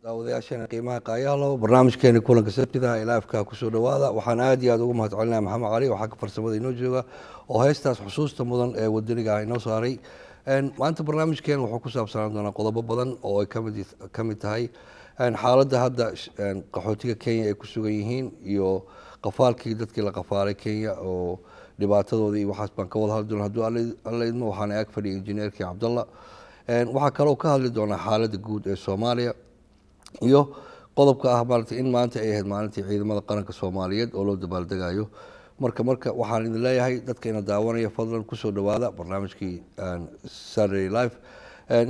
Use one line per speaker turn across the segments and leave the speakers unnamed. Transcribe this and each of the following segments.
daawadayaasheena qiimaha qaayahalo barnaamijkeena kulanka sabtida ilaafka ku soo dhawaada waxaan aad iyo aad ugu mahadcelinayaa maxamed cali waxa ka farsamada inoo jooga oo heestaas xusuusta mudan ee wadaniga ah inoo saaray maanta barnaamijkeena wuxuu ku saabsanaan doonaa qodobo badan oo ay ka mid tahay xaaladda hadda qaxootiga Kenya ay ku sugan yihiin iyo qafaalkii dadkii la qafaalay Kenya oo dhibaatadoodii waxaas baan ka wada hadli doonaa hadduu alla idmo waxaan ag fadhiyay injineerkii Cabdalla waxaa kaloo ka hadli doonaa xaaladda guud ee Soomaaliya iyo qodobka ah maanta in maanta ay ahayd maalintii ciidamada qaranka Soomaaliyeed oo loo dabaaldegayo marka waxaan idin leeyahay dadka ina daawanaya fadlan ku soo dhawaada barnaamijkii Saturday Live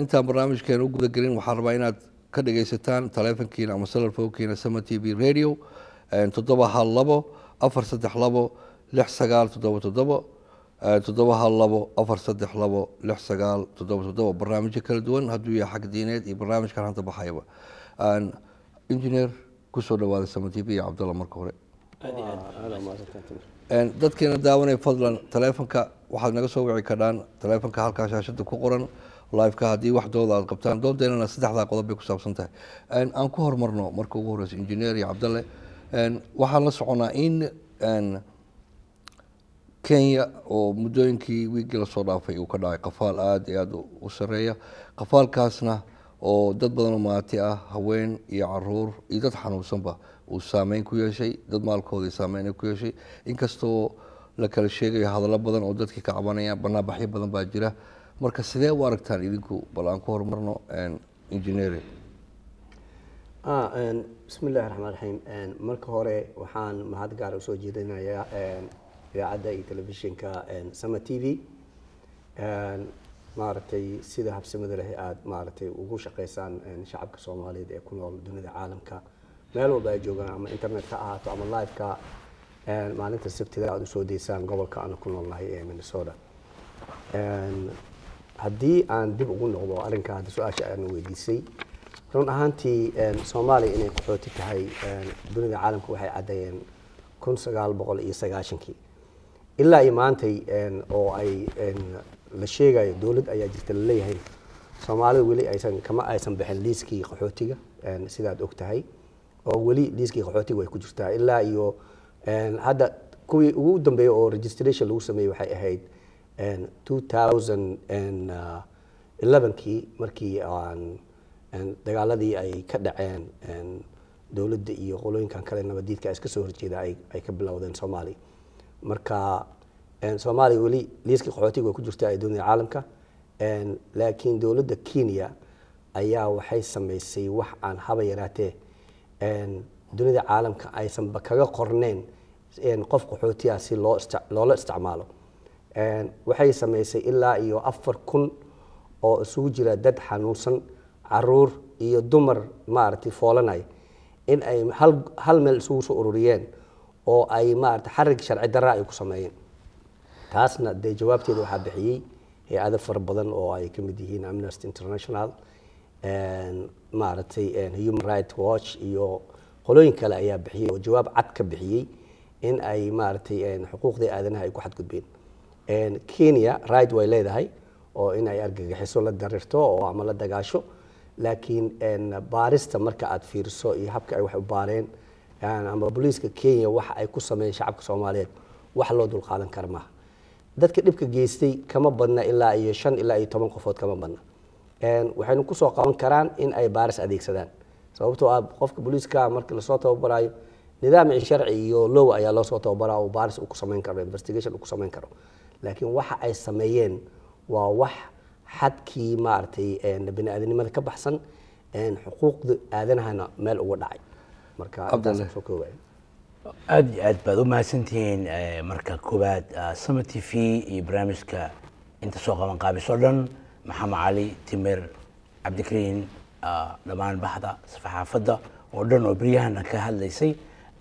intaan barnaamijkeena u guda gelin waxaan rabaa inaad ka dhageysataan taleefankiina ama cellphone-kiina Sama TV radio 712 432 6977 712 barnaamijyo kala duwan hadduu yahay xag diineed iyo barnaamijkan hanta baxayba engineer ku soo dhawaada Sama TV iyo Cabdalla marka hore dadkeena daawanay fadlan taleefanka waxaad naga soo wici karaan taleefanka halkaa shaashada ku qoran live-ka haddii wax dooda aad qabtaan doodeenana saddexdaa qodob bay ku saabsan tahay aan ku horumarno marka ugu horeysa engineer iyo Cabdalle waxaan la soconaa in Kenya oo muddooyinkii wiigi la soo dhaafay uu ka dhacay qafaal aad iyo aad u sareeya qafaalkaasna oo dad badan oo maati ah haween iyo caruur iyo dad xanuunsanba uu saameyn ku yeeshay dad maalkoodii saameyn ku yeeshay inkastoo la kala sheegayo hadallo badan oo dadkii ka cabanayaan, banaanbaxyo badan baa jira. marka sidee u aragtaan idinku? bal aan ku horumarno engineering.
bismillahi raxmaan raxiim. marka hore waxaan mahad gaar usoo jeedinayaa idaacadda iyo telefishinka Sama TV. maaragtay sida habsamada leh aad maaragtay ugu shaqeysaan shacabka Soomaaliyeed ee ku nool dunida caalamka meel walba ay joogaan, ama internet ka ahaato ama live ka maalinta Sabtida aad usoo deysaan gobolka aan ku noolnahay ee Minnesota. haddii aan dib ugu noqdo arrinka hadda su-aasha aan weydiisay, run ahaantii Soomaaliya inay qaxooti tahay dunida caalamka waxay caddeeyeen 1990kii ilaa iyo maantay oo ay la sheegayo dawlad ayaa jirta la leeyahay Soomaalida weli aysan bixin liiskii qaxootiga sidaad og tahay, oo weli liiskii qaxootiga way ku jirtaa ilaa iyo hadda kuwii ugu dambeeyay oo registration lagu sameeyay waxay ahayd 2011kii markii dagaaladii ay ka dhaceen dawladda iyo qolooyinkan kale nabadiidka iska soo horjeeda ay ka bilowdeen Soomaaliya. marka Soomaaliya weli liiskii qaxootiga way ku jirtaa dunida caalamka, laakiin dawladda Kenya ayaa waxay sameysay wax aan haba yaraatee dunida caalamka aysan kaga qorneen qof qaxootiga si loola isticmaalo. waxay sameysay ilaa iyo 4,000 oo isugu jira dad xanuunsan, caruur iyo dumar maaragtay foolanay in ay hal meel isugu soo ururiyeen oo ay maaragtay xarig sharci darra ay ku sameeyeen. taasna de jawaabteeda waxaa bixiyay hay'ado fara badan oo ay ka mid yihiin Amnesty International, maaragtay Human Rights Watch iyo qolooyin kale ayaa bixiyay oo jawaab cad ka bixiyay in ay maaragtay xuquuqda aadanaha ay ku xadgudbeen. Kenya right way leedahay oo in ay argagixiso la darirto oo ama la dagaasho, laakiin baarista marka aad fiiriso iyo habka ay wax u baareen ama booliiska Kenya waxa ay ku sameeyeen shacabka Soomaaliyeed wax loo dul qaadan karo maaha. dadka dhibka geystay kama badna ilaa iyo 5 ilaa iyo 10 qofood kama badna. waxaynu ku soo qaban karaan in ay baaris adeegsadaan, sababtoo ah qofka booliiska marka la soo tababarayo nidaam sharci iyo law ayaa loo soo tababaraa oo baaris uu ku sameyn karo, investigation uu ku sameyn karo. laakiin waxa ay sameeyeen waa wax xadkii maartay bini'aadanimada ka baxsan, xuquuqda aadanahana meel uga dhacay. marka soo koobay
aad baad u mahadsantihiin. marka koobaad Sama TV iyo barnaamijka inta soo qaban qaabiso dhan, Maxamed Cali, Timir, Cabdikariin, dhammaan baxda saxaafadda oo dhan oo beryahan ka hadlaysay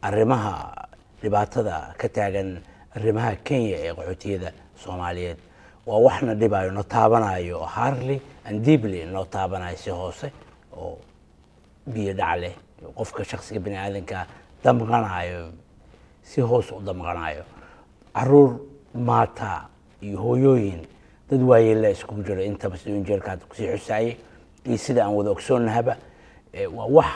arrimaha dhibaatada ka taagan arrimaha Kenya ee qaxootiyada Soomaaliyeed. waa waxna dhibayo no taabanayo hardly and deeply no taabanayo si hoose oo biyo dhacle qofka shakhsiga bini aadanka damqanayo si hoos u damqanayo. caruur maata iyo hooyooyin dad waayeel isku jira inta mas'uulin jeelkaad ku sii xusaayay iyo sida aan wada ogsoonnahaba waa wax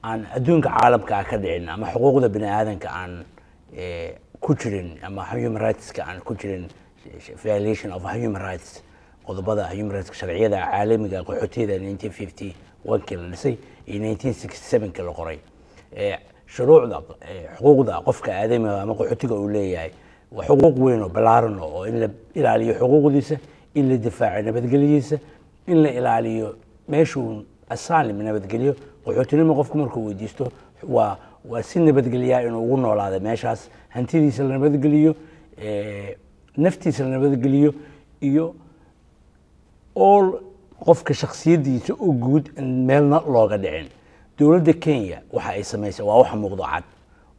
aan adduunka caalamka ka dhicin ama xuquuqda bini aadanka aan ku jirin ama human rights ka aan ku jirin violation of human rights. qodobada human rights sharciyada caalamiga qaxootiyada 1951 la dhisay iyo 1967 la qoray. shuruucda xuquuqda qofka aadamiga ama qaxootiga uu leeyahay waa xuquuq weyn oo ballaaran oo in la ilaaliyo xuquuqdiisa, in la difaaco nabadgelyadiisa, in la ilaaliyo meeshuu asaalim nabadgelyo. qaxootinimo qofku markuu weydiisto waa si nabadgelyaa inuu ugu noolaado meeshaas, hantidiisa la nabadgeliyo, naftiisa la nabadgeliyo iyo all qofka shakhsiyadiisa u guud meelna looga dhicin. dawladda Kenya waxa ay sameysay waa wax muuqdo cad,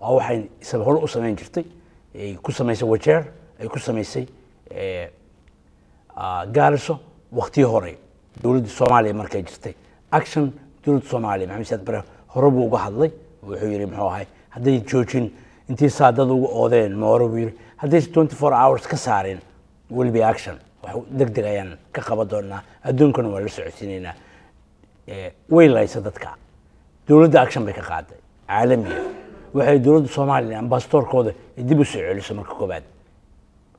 waa waxay isla hore u sameyn jirtay, ay ku sameysay wajeer, ay ku sameysay Gaariso waqti hore dawladda Soomaaliya markay jirtay. action dawladda Soomaaliya Maxamed Saad Barre hore buu uga hadlay, wuxuu yiri muxuu ahay hadday joojin intii saadada ugu oodeen ma hore buu yiri hadday 24 hours ka saareen will be action. wax degdeg ayaan ka qaban doonaa, adduunkana waa la socodsiinaynaa. way laysa dadka dawladda action bay ka qaaday caalamiga. waxay dawladda Soomaaliya ambassadorkooda dib u soo celisay marka koobaad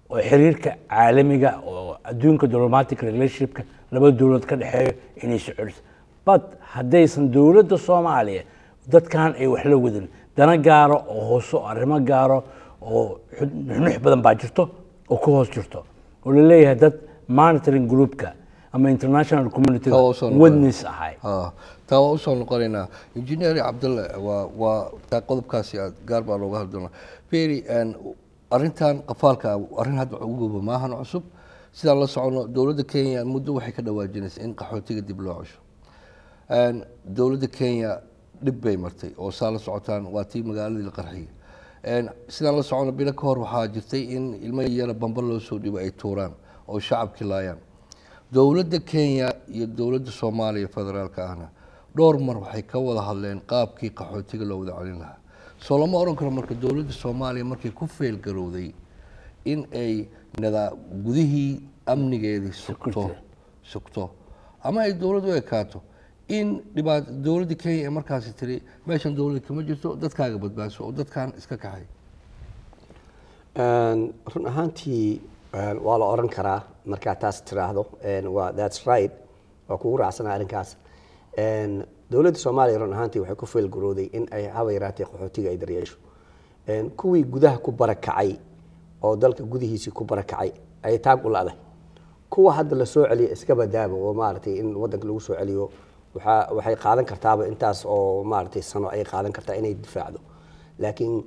oo xiriirka caalamiga oo adduunka diplomatic relationship laba dawlad ka dhaxeeyo inay soo celiso. but haddaysan dawladda Soomaaliya dadkan ay wax la wadin dana gaaro oo hooso arrimo gaaro oo nuxnux badan baa jirto oo ku hoos jirto oo la leeyahay dad monitoring groupka ama international community witness ahay
taa waa usoo noqonaynaa engineer cabdalle waa taa qodobkaasi aad gaar baa looga hadli doonaa beri arrintan qafaalka arrin hadda uguba maahan cusub sidaan la socono dowladda kenya muddo waxay ka dhawaajinaysa in qaxootiga dib loo cesho dowladda kenya dhib bay martay oo saa la socotaan waa tii magaaladii la qarxiyay sidaan la socono bilo ka hor waxaa jirtay in ilmo yara bamba loo soo dhibo ay tuuraan oo shacabkii laayaan dowladda kenya iyo dowladda soomaaliya federaalka ahna dhowr mar waxay ka wada hadleen qaabkii qaxootiga loo wada celin lahaa soo lama oran karo marka dowladda soomaaliya markay ku feelgarowday in ay gudihii amnigeedii sugto ama ay dowlad u ekaato in dowladda kenya ee markaasi tiri meeshan dowlad kama jirto dadkaaga badbaadso oo dadkan iska kaxay
run ahaantii waa la oran karaa markaa taas tiraahdo that's right waa kugu raacsana arrinkaas dowladda soomaaliya run ahaantii waxay ku feelgarowday in ay haba yaraatee qaxootiga ay daryeesho kuwii gudaha ku barakacay oo dalka gudihiisii ku barakacay ay taag u la'day kuwa hadda la soo celiyo iska badaaba oo maaragtay in wadanka lagu soo celiyo waxay qaadan kartaaba intaas oo maaragtay sano ay qaadan kartaa inay difaacdo laakiin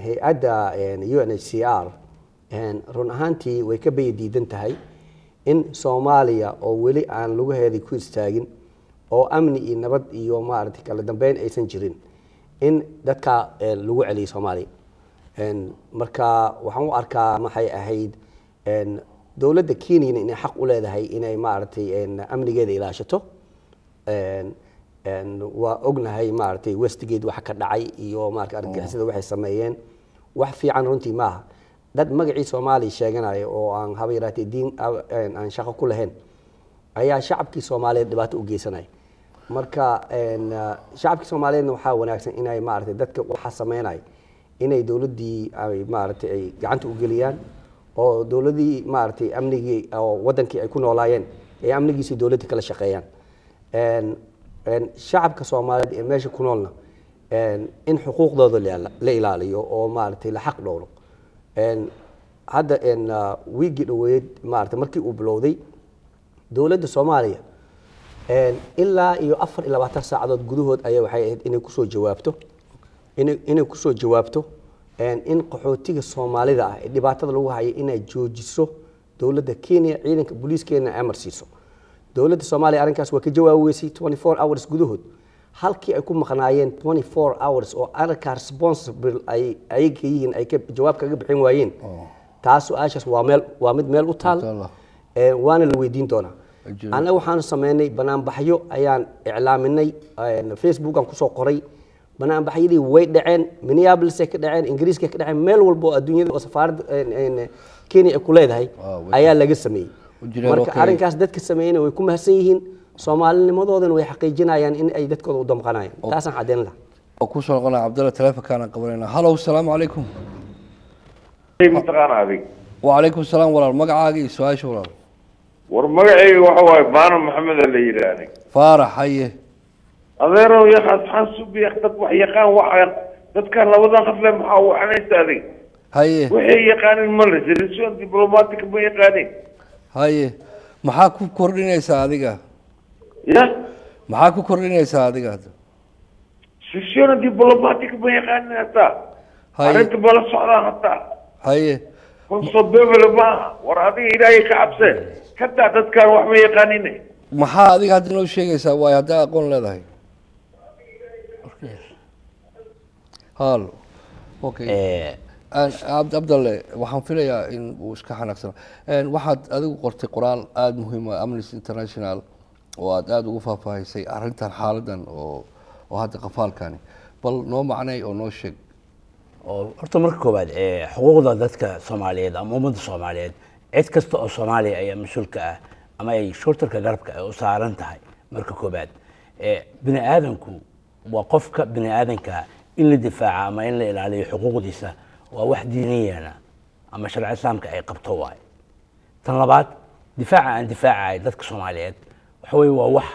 hay-adda UNHCR run ahaantii way ka baydiidan tahay in Soomaaliya oo weli aan lugaheedii ku istaagin oo amni iyo nabad iyo maaragtay kala dambeyn aysan jirin in dadka lagu celiyo Soomaaliya marka waxaan u arkaa maxay ahayd dowladda Kenya inay xaq u leedahay inay maaragtay amnigeeda ilaashato waa ognahay maaragtay Westgate waxa ka dhacay iyo maaragtay argagixisada waxay sameeyeen wax fiican runtii maaha dad magacii Soomaaliya sheeganaya oo aan haba yaraatee diin aan shaqo ku lahayn ayaa shacabkii Soomaaliyeed dhibaato u geysanay marka shacabkii Soomaaliyeedna waxaa wanaagsan inay maaragtay dadka waxa sameynay inay dowladdii ay maaragtay ay gacanta u geliyaan oo dowladdii maaragtay amnigii oo wadankii ay ku noolaayeen ay amnigiisa dowladda kala shaqeeyaan shacabka Soomaaliyeed ee meesha ku noolna in xuquuqdooda la ilaaliyo oo maaragtay la xaq dhowro hadda wiigi dhaweyd maaragtay markii uu bilowday dowladda Soomaaliya ilaa iyo 24 saacadood gudahood ayaa waxay ahayd inay ku soo jawaabto in qaxootiga Soomaalida ah ee dhibaatada lagu hayo inay joojiso dowladda Kenya ciidanka booliiskeena amar siiso dowladda Soomaaliya arrinkaas waa ka jawaabeysay 24 hours gudahood halkii ay ku maqnaayeen 24 hours oo arrinka responsible ay yihiin ay ka jawaab kaga bixin waayeen taas su'aashaas waa mid meel u taal waana la weydiin doonaa ana waxaan sameynay banaanbaxyo ayaan iclaaminay Facebook aan ku soo qoray banaanbaxyadii way dhaceen Minneapolis ay ka dhaceen Ingiriiska ka dhaceen meel walba oo adduunyada oo safaaradda Kenya ay ku leedahay ayaa laga sameeyay marka arrinkaas dadka sameeyay way ku mahadsan yihiin Soomaalinimadoodana way xaqiijinayaan in ay dadkooda u damqanayaan taasaan cadeyn lahaa
oo ku soo noqonaa Cabdalla telefoonkaana qabanayna hello assalaamu calaykum
mataqaan adig
wa calaykum salaam walaal magacaaga iyo su'aasha walaal
war magacayga waxa waaye baano maxamed la yiraahday
faarax haye
adeerow ya xasuubi dad wax yaqaan waxa dadka labadan qafle maxaa u xanaystaaday
haye
waxay yaqaanin ma la relation diplomatic ma yaqaanin
haye maxaa ku kordhinaysaa adiga
ya
maxaa ku kordhinaysaa adiga
relation diplomatic ma yaqaanin hata arinta bala socdaan hata
haye
kunso bebel ma war adiga ilaahay ka cabse kada dadkan wax ma yaqaanin
maxaa adiga hadda noo sheegaysaa waay hadda aqoon leedahay halo okay Cabdalle waxaan filayaa in uu iska xanaaqsan waxaad adigu qortay qoraal aad muhiim ah Amnesty International oo aad ugu faahfaahisay arrintan xaaladan oo hadda qafaalkani bal noo macnay oo noo sheeg
oo horta marka koobaad xuquuqda dadka Soomaaliyeed ama ummadda Soomaaliyeed cid kasta oo Soomaaliya ayaa mas'uulka ah ama ay shortarka garabka u saaran tahay marka koobaad bini aadanku waa qofka bini aadanka in la difaaco ama in la ilaaliyo xuquuqdiisa waa wax diiniyana ama sharci islaamka ay qabto waay tan labaad difaaca aan difaacay dadka Soomaaliyeed waxa weeye waa wax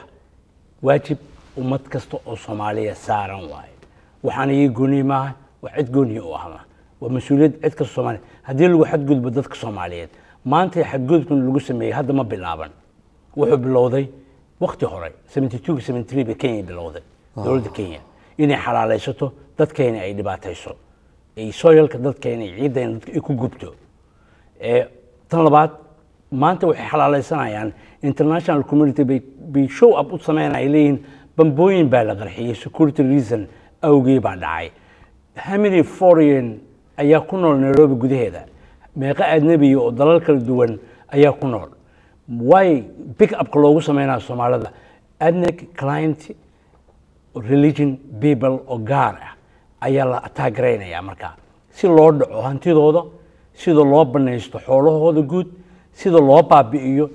waajib ummad kasta oo Soomaaliya saaran waay waxaan ay gooni ma wax cid gooni u ahma waa mas-uuliyad cid kasta Soomaaliyeed haddii lagu xadgudbo dadka Soomaaliyeed maanta xadgudubkan lagu sameeyay hadda ma bilaaban wuxuu bilowday waqti hore 72 73 ba Kenya bilowday dowladda Kenya inay xalaalaysato dadkeena ay dhibaatayso ay soyalka dadkeena ciidan ay ku gubto tan labaad maanta waxay xalaalaysanayaan international community bay show up u sameynayaan leeyihiin bambooyin baa la qarxiyay security reason awgii baa dhacay hamini foreign ayaa ku nool Nairobi gudaheeda meeqa ajnabi oo dalal kala duwan ayaa ku nool way pick up loogu sameynaa Soomaalida ethnic client religion people oo gaar ah ayaa la taageeraya markaa si loo dhaco hantidooda sida loo banaysto xoolahooda guud sida loo baabi'iyo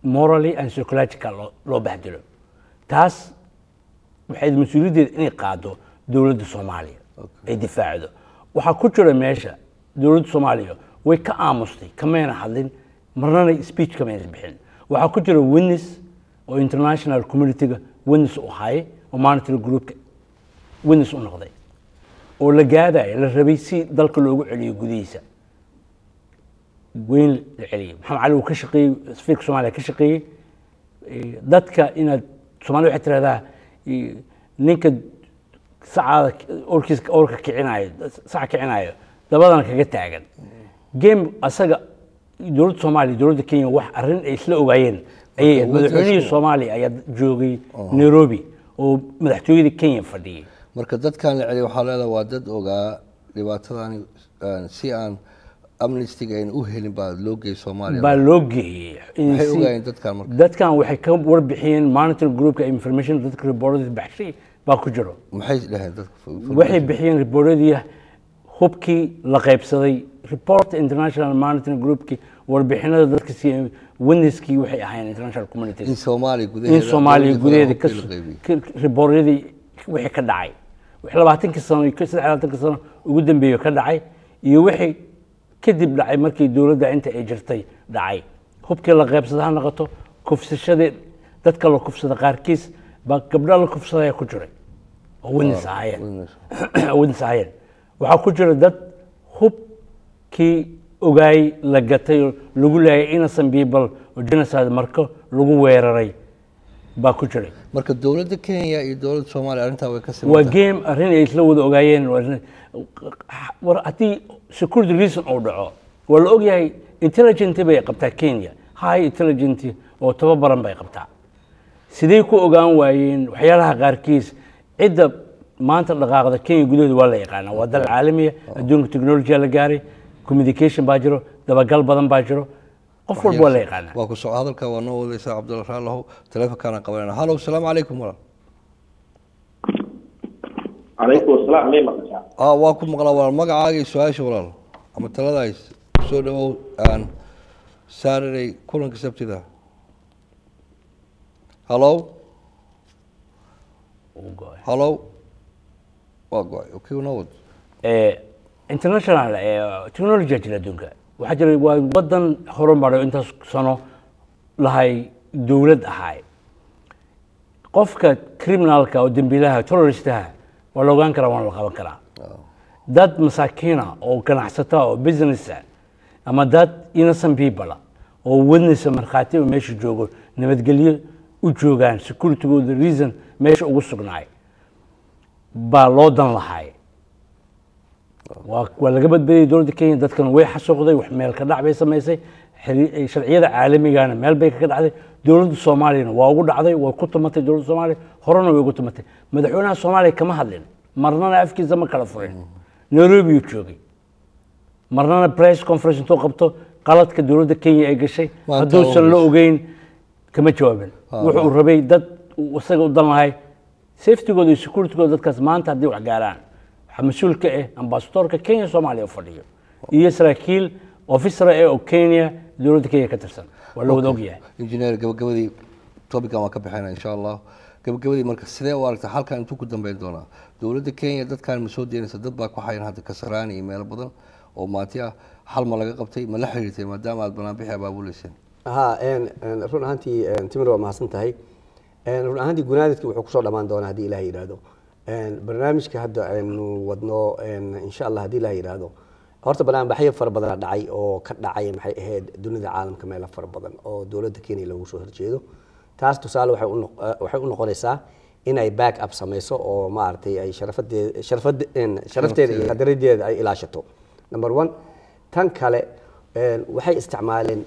morally and psychological loo bahdilo taas waxay mas'uuliyadda inay qaado dowladda Soomaaliya ay difaacdo waxa ku jira meesha dowladda Soomaaliya way ka aamustay kameena hadlin marnana speech kameena bixin waxa ku jira witness oo international community-ga witness u hay oo monitoring group witness u noqday oo la gaadhay la rabay si dalka loogu celiyo gudihiisa وين العلي محمد علي وكشقي سفير سوماليا كشقي dadka inaad Soomaaliya waxa tiraadaa ninka saacada orka kicinayo saac kicinayo dabadana kaga taagan game asaga dowladda Soomaaliya dowladda Kenya wax arrin ay isla ogaayeen ayay madaxweynihii Soomaaliya ayaa joogay Nairobi oo madaxtooyada Kenya fadhiyay
marka dadkan la celiyo waxa leedahay waa dad ogaa dhibaatadan si aan amnesty gayn u helin baa loo geeyay Soomaaliya
baa loo geeyay
waxay ogaayeen
dadkan waxay ka warbixiyeen monitoring group information dadka reported baxshay baa ku jiro
maxay dhaheen dadka
waxay bixiyeen reportadii hubkii la qaybsaday report international monitoring groupki warbixinada dadka si witnesskii waxay ahaayeen international community
in Soomaaliya
gudaheeda ka reportadii wixii ka dhacay wixii 20 sano iyo 30 sano ugu dambeeyay ka dhacay iyo wixii kadib dhacay markii dowladda inta ay jirtay dhacay hubkii la qaybsaday noqoto kufsashada dadka la kufsada qaarkiis ba gabdhaha la kufsaday ku jiray oo witness ahaayeen waxa ku jira dad hubkii ogaay la gatay lagu leeyahay innocent people oo genocide marka lagu weeraray baa ku jiray
marka dowladda Kenya iyo dowladda Soomaaliya arinta way ka
sameeyeen waa game arrin ay isla wada ogaayeen war haddii security reason oo dhaco waa la ogyahay intelligence bay qabtaa Kenya high intelligence oo tababaran bay qabtaa sidee ku ogaan waayeen waxyaalaha qaarkiis cidda maanta dhaqaaqda Kenya gudaheeda waa la yaqaan waa dal caalami ah adduunka technology la gaaray communication baa jiro dabagal badan baa jiro qof walba waa la yaqaan
waa ku soo hadalka waa noo wadaysa Cabdullaah Raalaho telefonkana qabanayna hallo assalaamu calaykum walaal
عليكم السلام ليه مقشع
waa ku maqlaa walaal magacaaga iyo su'aasha walaal ama taladaas soo dhawow aan Saturday kulanka Sabtida hallo hallo waa go'ay okay no wad
international technology jira adduunka waxa jira waa wadan horumaray intaas sano lahay dawlad ahay qofka criminalka oo dambiilaha terroristaha waa loo gaan karaa waa la qaban karaa dad masaakiina oo ganacsata oo business ama dad innocent people oo witness markhaati oo meesha joogo nabadgelyo u joogaan security the reason meesha ugu sugnaay baa loo dan lahay waa laga badbaadiyay dowladda Kenya dadkan way xasuuqday wax meel ka dhacbay sameysay sharciyada caalamiga meel bay ka dhacday dowladda Soomaaliya waa ugu dhacday way ku tumatay dowladda Soomaaliya horena way ugu tumatay madaxweynaha Soomaaliya kama hadlin marnana afkiisa ma kala furin Nairobi uu joogay marnana press conference intuu qabto qaladka dowladda Kenya ay gashay hadduu la ogeyn kama jawaabin wuxuu rabay dad isaga u dan lahay safety-gooda iyo security-gooda dadkaas maanta haddii wax gaaraan مسؤول كأ أمباسطور ككينيا سوماليا فرديو يسرائيل أوفيسر أو كينيا دولة كينيا كترسن ولا ودوجيا
إنجنير قبل توبيك ما كبحنا إن شاء الله قبل مركز سريع وارك حال كان توكل دم بين دونا دولة كينيا دت كان مسؤول دين سدد باك وحين هذا كسراني إيميل بدن أو ماتيا حال ما لقى قبتي ما لحيرتي ما دام البنان بيها بابوليسين
إن رون هانتي تمر ما حسنت هاي رون هانتي جنادك وحكسور لمان دونا هذه إلهي رادو برنامج كهذا إنه ودنا إن شاء الله هذه لا يرادو horta banaanbaxyo fara badan dhacay oo ka dhacay maxay ahayd dunida caalamka meelo fara badan oo dowladda Kenya lagu soo horjeedo taas tusaale waxay u noqonaysaa in ay back up samayso oo maartay ay sharafteeda iyo qadarideeda ay ilaashato number 1 tan kale waxay isticmaaleen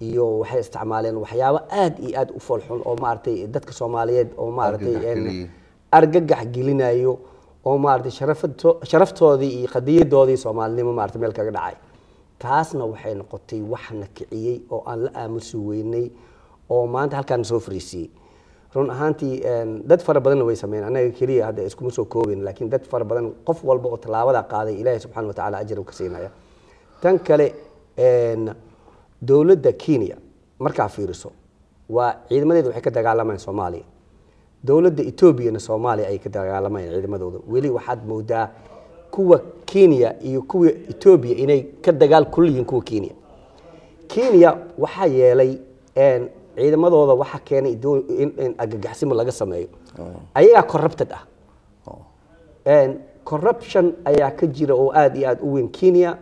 iyo waxay isticmaaleen waxyaabo aad iyo aad u foolxun oo maartay dadka Soomaaliyeed oo maartay argagax gelinayo oo maartay sharaftoodii iyo qadiyadoodii Soomaalinimo maartay meel kaga dhacay taasna waxay noqotay wax nakiciyay oo aan la aamusi weynay oo maanta halkaan soo fariisiyay run ahaantii dad fara badan way sameeyeen anaga kaliya hadda isku soo koobin laakiin dad fara badan qof walba oo talaabada qaaday Ilaahay subhanahu wa ta'ala ajir uu ka siinaya tan kale dowladda Kenya marka fiiriso waa ciidamadeedu waxay ka dagaalamayaan Soomaaliya dowladda Ethiopia Soomaaliya ay ka dagaalamayaan ciidamadooda wali waxaad moodaa kuwa Kenya iyo kuwa Ethiopia inay ka dagaal kulliin kuwa Kenya waxa yeelay ciidamadooda waxa keenay in agagaxsimo laga sameeyo ayaga corrupted ah corruption ayaa ka jira oo aad iyo aad u weyn Kenya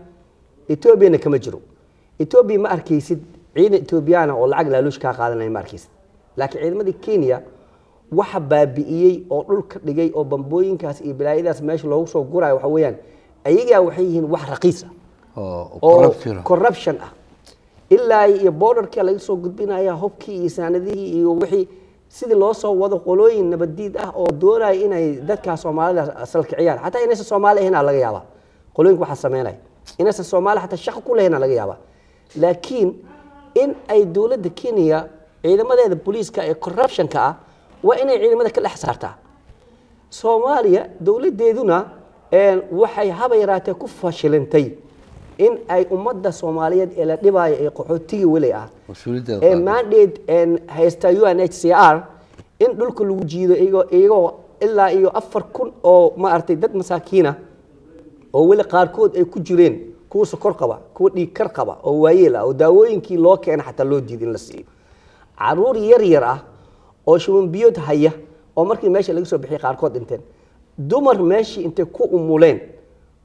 Ethiopia kama jiro Ethiopia ma arkaysid ciidan Ethiopian oo lacag laaluush ka qaadanay ma arkaysid laakiin ciidamadii Kenya waxa baabi'iyay oo dhulka dhigay oo bambooyinkaas iyo bilaayadaas meesha loogu soo gurayo waxa weeyaan ayaga waxay yihiin wax raqiis ah oo corruption ah ilaa iyo borderka laga soo gudbinaya hubkii iyo sanadihii iyo wixii sidii loo soo wado qolooyin nabadiid ah oo doonay inay dadka Soomaalida asal kiciyaan hatta inaysan Soomaali ahayn laga yaaba qolooyinka waxa sameynay inaysan Soomaali hatta shaqo ku leeyahay laga yaaba laakiin in ay dowladda Kenya ciidamadeeda booliiska ee corruption-ka ah waa inay ciidamada ka dhex saartaa Soomaaliya dowladeeduna waxay haba yaraatee ku fashilantay in ay ummadda Soomaaliyeed ee la dhibaayo ee qaxootiga wali ah ee mandate haysta UNHCR in dhulka lagu jiido iyagoo ilaa iyo 4,000 oo ma artay dad masaakiina oo wali qaarkood ay ku jireen kuwa sokor qaba kuwa dhiig kar qaba oo waayeel ah oo daawooyinkii loo keenay xataa loo diiday in la siiyo caruur yar ah oo shuban biyood haya oo markii meesha laga soo bixiyay qaarkood dhinteen dumar meeshii intay ku umuleen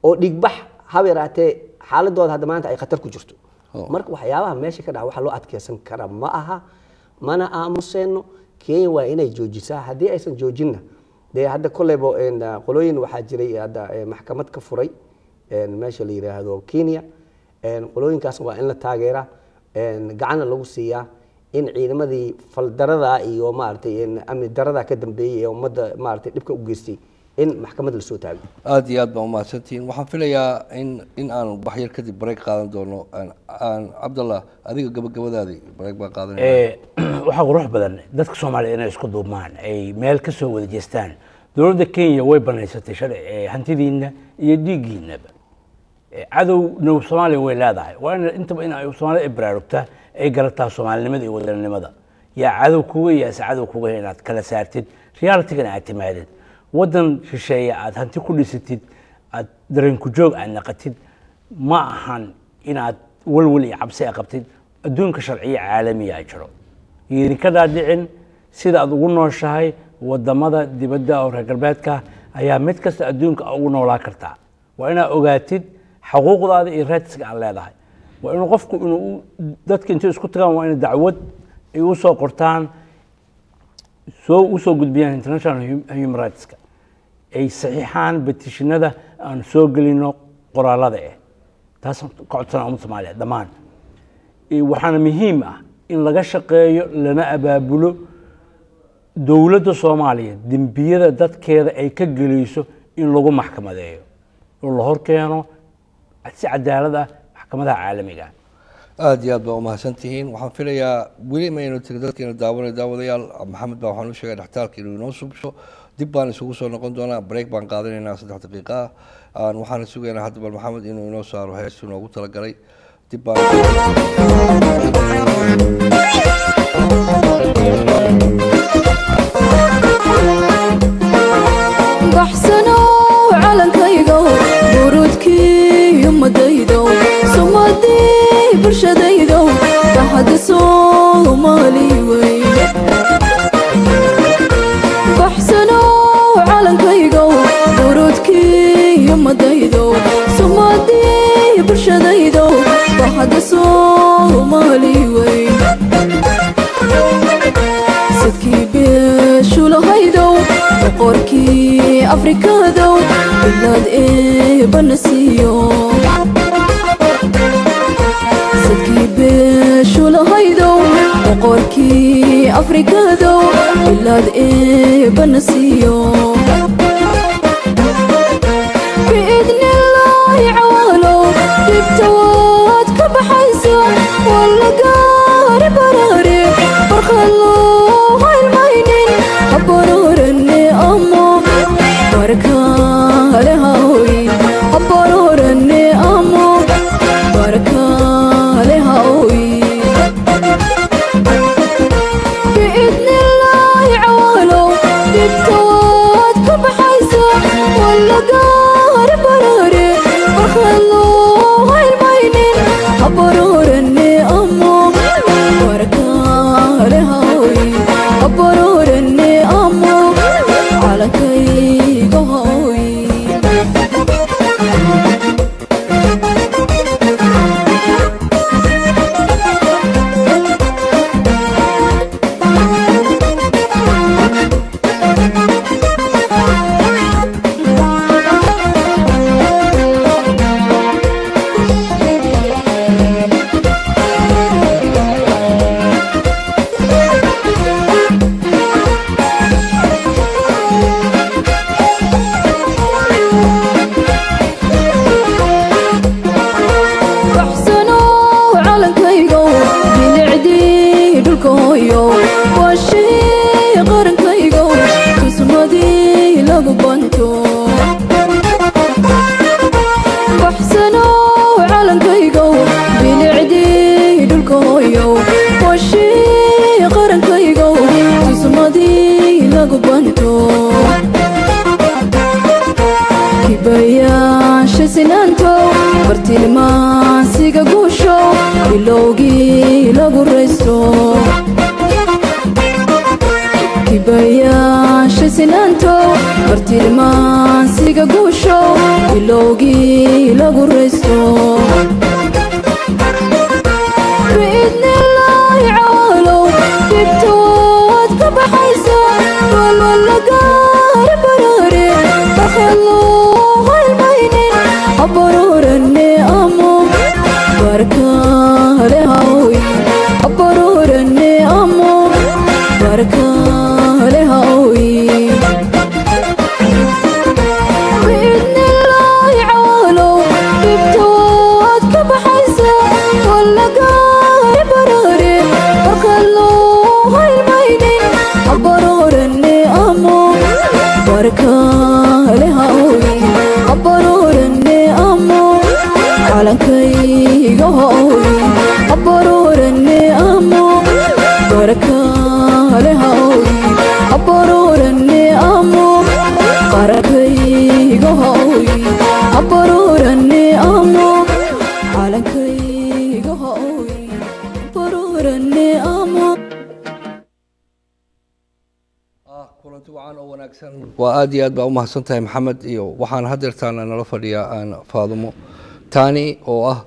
oo dhigbax habeeraatee xaaladooda hadda maanta ay khatar ku jirto marka waxyaabaha meesha ka dhaca waxa loo adkeysan kara ma aha mana aamuseeno Kenya waa inay joojisaa hadii aysan joojinna de hadda koleybo qolooyin waxa jiray hadda maxkamad ka furay meesha la yiraahdo Kenya qolooyinkaas waa in la taageera gacan lagu siiyaa in ciidamadii faldarada iyo maartay amni darada ka dambeeyay ee ummadda maartay dhibka u geystay in maxkamad la soo taago
aad iyo aad baan u mahadsantiin waxaan filayaa in aan baxyar kadib break qaadan doono Cabdallah adiga gabagabadaadii break baan qaadanay
waxa qurux badan dadka Soomaaliyeed inay isku duubmaan ay meel ka soo wada jeestaan dowladda Kenya way banaysatay sharci hantidiina iyo dhiigiinaba cadow noo Soomaaliya way leedahay waa intaba in ay Soomaaliya ibraarugta ay garataa Soomaalinimada iyo wadanimada yaa cadow kuga iyo cadow kuga inaad kala saartid reality-gana aad timaadid wadan shisheeye aad hanti ku dhisatid aad dareen ku joog aad naqatid ma ahan inaad walwal iyo cabsi qabtid adduunka sharciga caalamiga ah jiro yiri ka dhaadhicin sida aad ugu nooshahay wadamada dibadda oo reer galbeedka ayaa mid kasta adduunka ugu noolaa kartaa waa inaad ogaatid xuquuqdaada iyo raadkiisa aad leedahay waa inuu qofku inuu dadka inta isku tagaan waa in dacwad ay u soo qortaan soo gudbiyaan international human rights ay saxiixaan petitionada aan soo gelino qoraalada taas ka codsan ummadda Soomaaliyeed dhamaan waxaana muhiim ah in laga shaqeeyo lana abaabulo dowladda Soomaaliyeed dambiyada dadkeeda ay ka galeyso in lagu maxkamadeeyo oo la horkeeno si cadaalad ah maxkamadaha caalamiga
aad iyo aad baa u mahadsantihiin waxaan filayaa weli ma inuu tiri dadkeena daawadayaal maxamed baa waxaan u sheegay dhaxtaalka inuu inoo subsho dib baan isugu soo noqon doonaa break baan qaadanaynaa 3 daqiiqo waxaan sugaynaa hadda bal maxamed inuu inoo saaro heestu noogu talagalay dib baan
baxsano calankayga burudkii yumadaydo sumadii bulshadaydo bahad Soomaali way baxsano calankayga burudkii yumadaydo sumadii afrikadow bilad banasiyo sadkii beeshulahaydow boqorkii afrikadow bilad banasiyo بإذن الله عوالو دبتوات كبحيسو ولا قارب براري برخلو هاي الماينين أبرورني أمو بركة لهاوي أبرورني أمو بركة لهاوي بإذن الله عوالو دبتوات كبحيسو ولا قارب براري برخلو هاي الماينين أبرورني أمو بركة لهاوي أبرورني أمو على كي قهوي bartilmaansiga guusho bilowgii lagu raysto kibayaasha sinaanto bartilmaansiga guusho bilowgii lagu raysto بإذن الله عوالو دبتوات كبحيسو ولا قارب براري بخلو هاي الماينين أبرورني أمو بركة لهاوي أبرورني أمو بركة لهاوي بإذن الله عوالو دبتوات كبحيسو ولا قارب براري بخلو هاي الماينين أبرورني أمو بركة لهاوي أبرورني أمو على كي قهوي أبرورني أمو بركة لهاوي أبرورني أمو بركة قهوي أبرورني أمو على كي قهوي أبرورني أمو
kulanti wacan oo wanaagsan waa aad iyo aad baa u mahadsantahay maxamed iyo waxaan hadeertaana nala fadhiyaa aan faadumo tani oo ah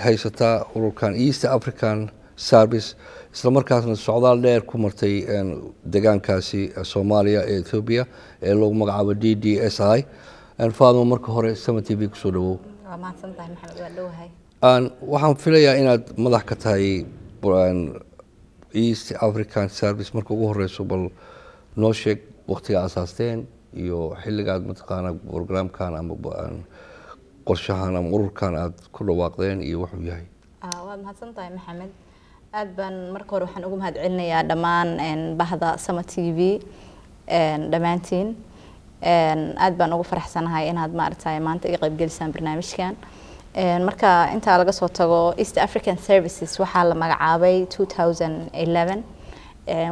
haysata ururkan East African Service isla markaasna socdaal dheer ku martay deegaankaasi Soomaaliya ee Ethiopia ee loogu magacaabo DDSI faadumo marka hore Sama TV ku soo dhawow
waa mahadsantahay maxamed waa dhawahay
waxaan filayaa inaad madax ka tahay East African Service marka ugu horeyso bal noo sheeg waqtiga asaasteen iyo xilligaad mataqaana programkan ama qorshahan ama ururkan aad ku dhawaaqdeen iyo wuxuu yahay
waad mahadsantahay maxamed aad baan marka hore waxaan ugu mahadcelinayaa dhammaan bahda Sama TV dhammaantiin aad baan ugu faraxsanahay inaad maaragtay maanta iga qayb gelisaan barnaamijkan marka inta laga soo tago East African Services waxaa la magacaabay 2011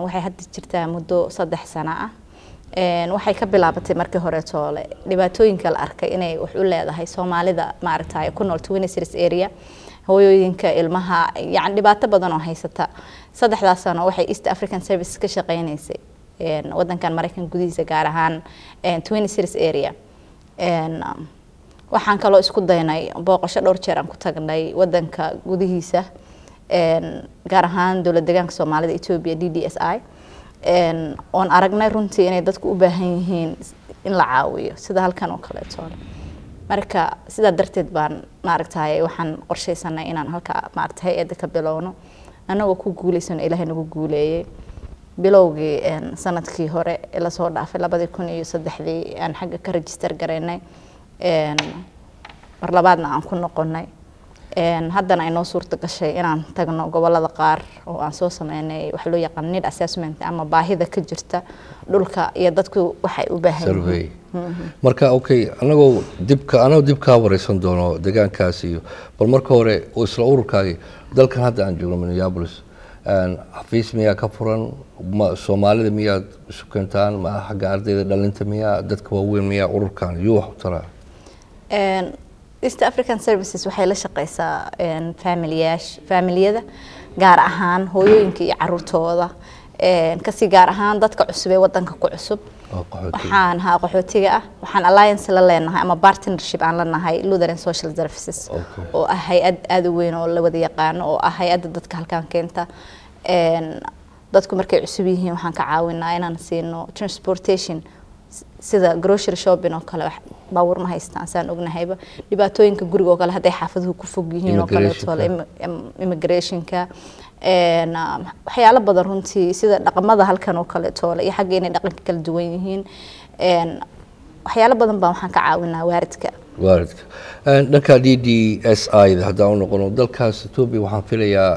waxay hadda jirtaa muddo 3 sano ah waxay ka bilaabatay markii hore toole dhibaatooyinka la arkay inay wax u leedahay Soomaalida maaragtay ku nool Twin Cities area hooyooyinka ilmaha yani dhibaato badan oo haysata 3 sano waxay East African Services ka shaqeynaysay wadankan Mareykan gudihiisa gaar ahaan Twin Cities area waxaan kaloo isku daynay booqasho dhowr jeer aan ku tagnay wadanka gudihiisa gaar ahaan dowlad deegaanka Soomaalida Ethiopia DDSI oon aragnay runtii inay dadku u baahan yihiin in la caawiyo sida halkan oo kaleeto marka sidaa darteed baan maaragtay waxaan qorshaysanay inaan halka maaragtay hay'adda ka bilowno anagoo ku guuleysano ilaahay nagu guuleeyay bilowgii sanadkii hore ee la soo dhaafay 2003 aan xagga ka register gareynay mar labaadna aan ku noqonay haddana ay noo suurta gashay inaan tagno gobolada qaar oo aan soo sameynay wax loo yaqaan need assessment ama baahida ka jirta dhulka iyo dadku waxay u baahan yihiin
marka okay anagoo dib ka wareysan doono deegaankaas iyo bal marka hore oo isla ururkaagi dalkan hadda aan joogno Minneapolis xafiis miyaa ka furan Soomaalida miyaa isu keentaan ma xagga ardayda dhalinta miyaa dadka waaweyn miyaa ururkan iyo wax u tara
East African Services waxay la shaqeysaa familiyada gaar ahaan hooyooyinka iyo carruurtooda kasi gaar ahaan dadka cusub ee wadanka ku cusub waxaan qaxootiga ah waxaan alliance la leenahay ama partnership aan la nahay Lutheran Social Services oo ah hay'ad aad u weyn oo la wada yaqaan oo ah hay'adda dadka halkan keenta dadku markay cusub yihiin waxaan ka caawinaa inaan siino transportation sida grocery shopping oo kale baawur ma haystaan saan ognahayba dhibaatooyinka guriga oo kale haday xaafaduhu ku fog yihiin oo kale immigrationka waxyaalo badan runtii sida dhaqamada halkan oo kale toole iyo xagga inay dhaqanka kala duwan yihiin waxyaalo badan baan waxaan ka caawinaa waaridka
dhanka DDSI hadda uu noqono dalkaas Ethiopia waxaan filayaa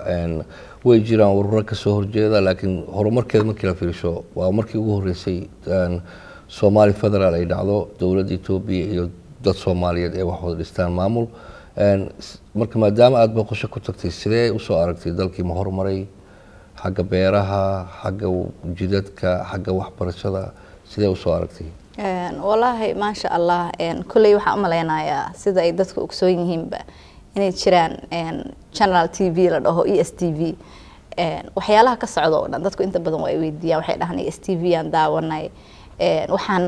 way jiraan ururo ka soo horjeeda laakiin horumarkeeda markii la fiirsho waa markii ugu horeysay Somali Federal ay dhacdo dawladda Ethiopia iyo dad Soomaaliyeed ee wax wada dhistaan maamul marka maadaama aad boqosho ku tagtay sidee u soo aragtay dalkii ma horumaray xagga beeraha xagga jidadka xagga waxbarashada sidee u soo aragtay
wallahi ma sha Allah kulay waxa u maleynayaa sida ay dadku ogsoon yihiinba inay jiraan channel TV la dhaho ESTV waxyaalaha ka socdo oo dhan dadku inta badan way weydiiyaan waxay dhahaan ESTV aan daawanay waxaan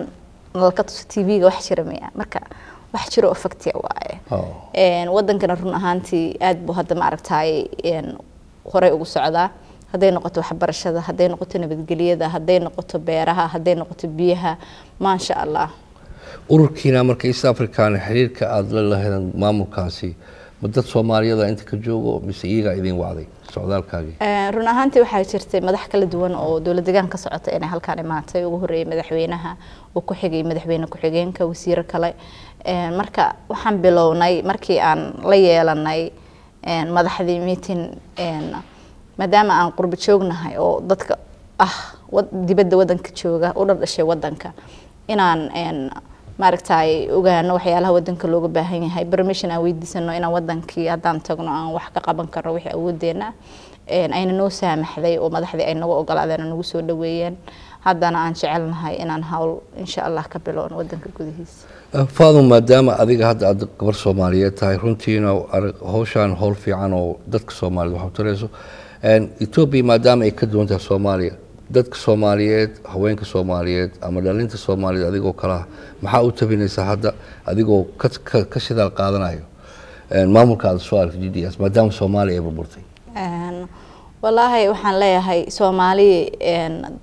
nalka TV-ga wax jira marka wax jiro oo faktiya waaye wadankana run ahaantii aad buu hadda ma aragtay hore ugu socdaa haday noqoto waxbarashada haday noqoto nabadgelyada haday noqoto beeraha haday noqoto biyaha ma sha Allah
ururkiina marka East African xiriirka aad la lahayn maamulkaasi dad Soomaaliyeed inta ka joogo mise iyaga idin wacday socdaalkaagi
run ahaantii waxaa jirtay madax kala duwan oo dawlad deegaan ka socota inay halkaan imaatay ugu horeeyay madaxweynaha oo ku xigay madaxweyne ku xigeenka wasiir kale marka waxaan bilownay markii aan la yeelanay madaxdii meeting maadaama aan qurbo joognahay oo dadka dibadda wadanka jooga oo dhashay wadanka inaan maaragtay ogaano waxyaalaha wadanka looga baahan yahay permission aan weydiisano inaan wadankii hadaan tagno aan wax ka qaban karno wixii awoodeena ayna noo saamaxday oo madaxdii ay nagu ogolaadeen nagu soo dhaweeyeen haddana aan jecelnahay inaan hawl insha Allah ka bilowno wadanka gudihiisa
Faadum maadaama adiga hadda aad gabar Soomaaliyeed tahay runtiina hawshan hawl fiican oo dadka Soomaaliyeed waxa tarayso Ethiopia maadaama ay ka duwan tahay Soomaaliya dadka Soomaaliyeed haweenka Soomaaliyeed ama dhalinta Soomaaliyeed adigoo kala maxaa u tabinaysaa hadda adigoo ka shidaal qaadanayo maamulka aad soo aragtay DDS maadaama Soomaaliya ay burburtay
wallahi waxaan leeyahay Soomaali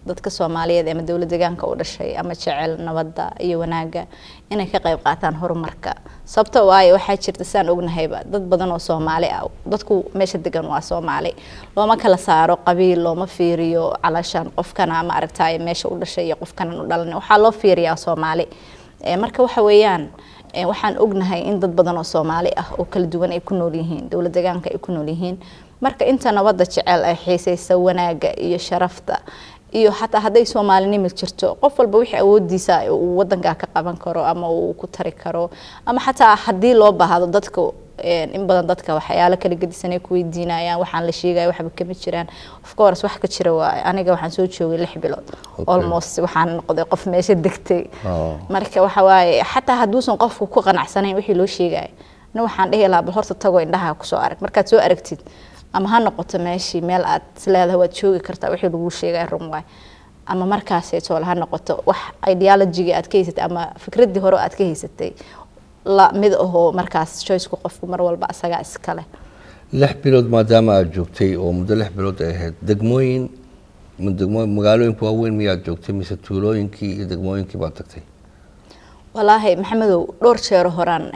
dadka Soomaaliyeed ee dawladda deegaanka u dhashay ama jecel nabadda iyo wanaaga inay ka qayb qaataan horumarka sababtoo waayo waxa jirta saan ognahayba dad badan oo Soomaali ah dadku meesha degan waa Soomaali looma kala saaro qabiil looma fiiriyo calashan qofkana ma aragtay meesha u dhashay iyo qofkana u dhalan waxa loo fiiriyaa Soomaali marka waxa weeyaan waxaan ognahay in dad badan oo Soomaali ah oo kala duwan ay ku nool yihiin dawladda deegaanka ay ku nool yihiin marka inta nabadda jecel ay xiisaysa wanaaga iyo sharafta iyo hatta haday Soomaalinimo jirto qof walba wixii awoodiisa uu wadanka ka qaban karo ama uu ku tari karo ama hatta hadii loo baahdo dadka in badan dadka waxyaalo kala gedisanay ku weydiinayaan waxaan la sheegay waxba kama jiraan of course wax ka jira waa aniga waxaan soo joogay 6 bilood almost waxaan noqday qof meesha degtay marka waxa waaye hatta haduusan qofku ku qanacsanayn wixii loo sheegay waxaan dhihi lahaa bal horta tago indhaha ku soo arag markaad soo aragtid ama ha noqoto meeshii meel aad isleedahay waad joogi kartaa wixii lagu sheegay run waay ama markaas ay soo ha noqoto wax ideology aad ka haysatay ama fikradii hore aad ka haysatay la mid oo markaas choice ku qofku mar walba asaga iska leh
6 bilood maadaama aad joogtay oo muddo 6 bilood ay ahayd degmooyin magaalooyinka waaweyn miyaad joogtay mise tuulooyinkii iyo degmooyinkii baad tagtay
walaahi maxamedow dhowr jeer horaan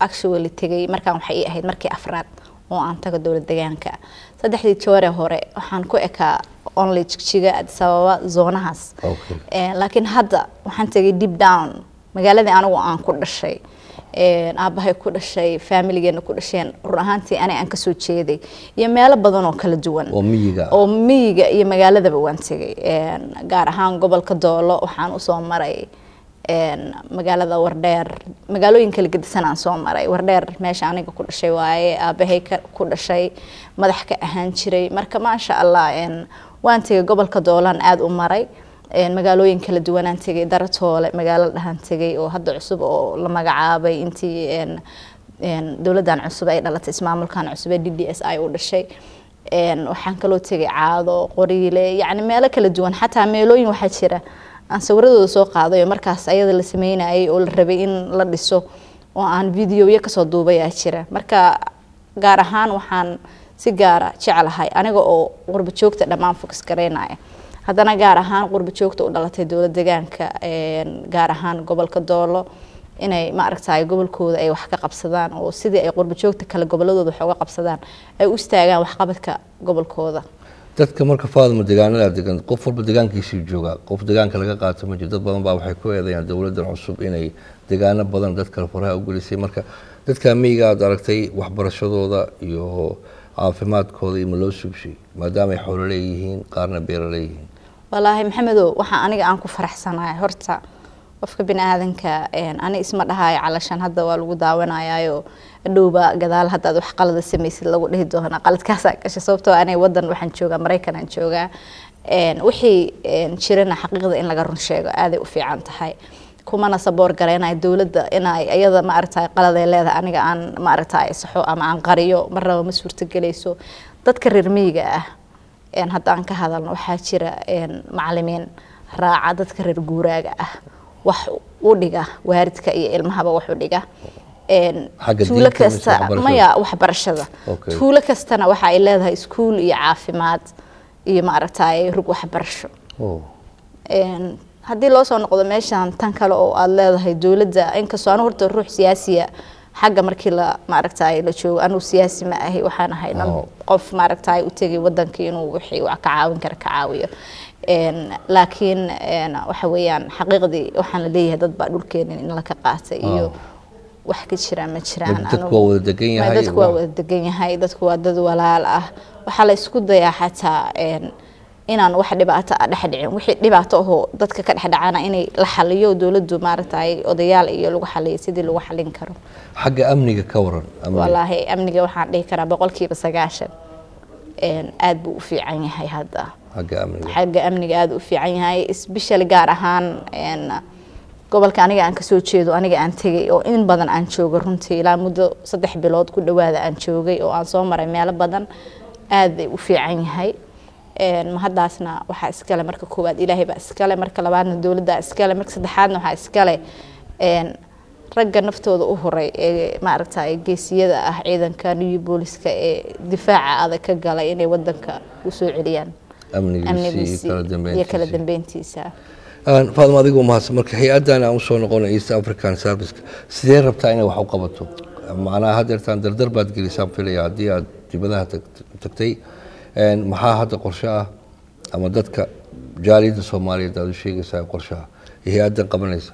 actually tegay markaan waxay ii ahayd markii afraad oo aan tago dowlad deegaanka 3 jeer hore waxaan ku ekaa only Jigjiga Addis Ababa zoonahaas laakiin hadda waxaan tagay deep down magaaladii anigu aan ku dhashay aabahay ku dhashay familigeena ku dhasheen run ahaantii aan ka soo jeeday iyo meelo badan oo kala duwan oo miyiga iyo magaaladaba waan tagay gaar ahaan gobolka Doolo waxaan u soo maray magaalada Wardheer magaalooyin kala gedisan aan soo maray Wardheer meesha aniga ku dhashay waaye aabahay ku dhashay madax ka ahaan jiray marka ma sha Allah waan tagay gobolka Doolan aad u maray magaalooyin kala duwan aan tagay Daratoole magaalada dhahan tagay oo hadda cusub oo la magacaabay intii dawladdan cusub ay dhalatay ismaamulkan cusub ee DDSI u dhashay waxaan kaloo tagay Caado Qoriile yani meelo kala duwan xataa meelooyin waxa jira aan sawirradooda soo qaaday markaas ayada la sameynayay oo la rabay in la dhiso oo aan video ka soo duubay jira marka gaar ahaan waxaan si gaar ah jecelahay aniga oo qurba joogta dhamaan focus gareynaya haddana gaar ahaan qurba joogta u dhalatay dowlad deegaanka gaar ahaan gobolka Doolo inay ma aragtay gobolkooda ay wax ka qabsadaan oo sidii ay qurba joogta kala goboladooda wax uga qabsadaan ay u istaagaan wax qabadka gobolkooda
dadka marka faadmo deegaanada degan qof walba deegaankiisa jooga qof deegaanka laga qaato ma jiro dad badan baa waxay ku eedeeyaan dawladdan cusub inay deegaano badan dadka faraha u gelisay marka dadka miyiga aad aragtay waxbarashadooda iyo caafimaadkooda iyo loo sugshay maadaama ay xoolo leeyihiin qaarna beer leeyihiin والله محمدو waxaan aniga aan ku faraxsanahay horta qofka bini'aadanka ani isma dhahay calashan hadda waa lagu daawanayaayo dhowba gadaal hadda wax qalad sameeyay lagu dhihi doona qaladkaas ka sababtoo aanay wadan waxaan joogaa Mareykan aan joogaa wixii jirana xaqiiqada in laga run sheego aad ay u fiican tahay kumana saboor gareynay dawladda inay ayada ma aragtay qalad ay leedahay aniga aan ma aragtay saxo ama aan qariyo marnaba ma suurta galayso dadka reer miyiga ah haddaan ka hadalno waxaa jira macallimiin raaca dadka reer guuraaga ah wax u dhiga waaridka iyo ilmahaba wax u dhiga tuulo kasta maya waxbarashada tuulo kastana waxa ay leedahay iskuul iyo caafimaad iyo ma aragtay rug waxbarasho haddii loo soo noqdo meeshan tan kale oo aad leedahay dawladda inkastoo aan horta ruux siyaasiya xagga markii la ma aragtay la joogo anu siyaasi ma ahay waxaan ahay qof ma aragtay u tagay wadankii inuu wixii wax ka caawin kara ka caawiyo laakiin waxa weeyaan xaqiiqdii waxaan la leeyahay dad baa dhulkeenin in la ka qaatay iyo wax ka jira ma jiraan dadku waa wada degan yahay
dadku waa dad walaal ah waxa la isku dayaa xataa inaan wax dhibaato ah dhaxdhicin wixii dhibaato ah dadka ka dhaxdhacana inay la xaliyo dawladdu maartay odayaal iyo lagu xaliyo sidii lagu xalin karo
xagga amniga ka waran
wallahi amniga waxaan dhihi karaa 90% aad buu u fiican yahay hadda xagga amniga aad u fiican yahay especially gaar ahaan gobolka aniga aan ka soo jeedo aniga aan tagay oo in badan aan joogo runtii ilaa muddo 3 bilood ku dhawaada aan joogay oo aan soo maray meelo badan aad u fiican yahay mahadaasna waxa iskale marka koowaad ilaahay baa iskale marka labaadna dawladda iskale marka saddexaadna waxa iskale ragga naftooda u horay ee ma aragtay geesiyada ah ciidanka new booliska ee difaaca adag ka galay inay wadanka u soo celiyaan amnigiisa kala dambeyntiisa
faadmo adigu mahadsan marka hay'adan aan soo noqonay East African Service sidee rabtaa inay wax u qabato macnaha hadeertaan dardar baad gelisaan filaya haddii aad dibadaha tagtay maxaa hadda qorshe ah ama dadka jaaliyada Soomaaliyeed aad u sheegaysaa qorshaha hay'adan qabanaysa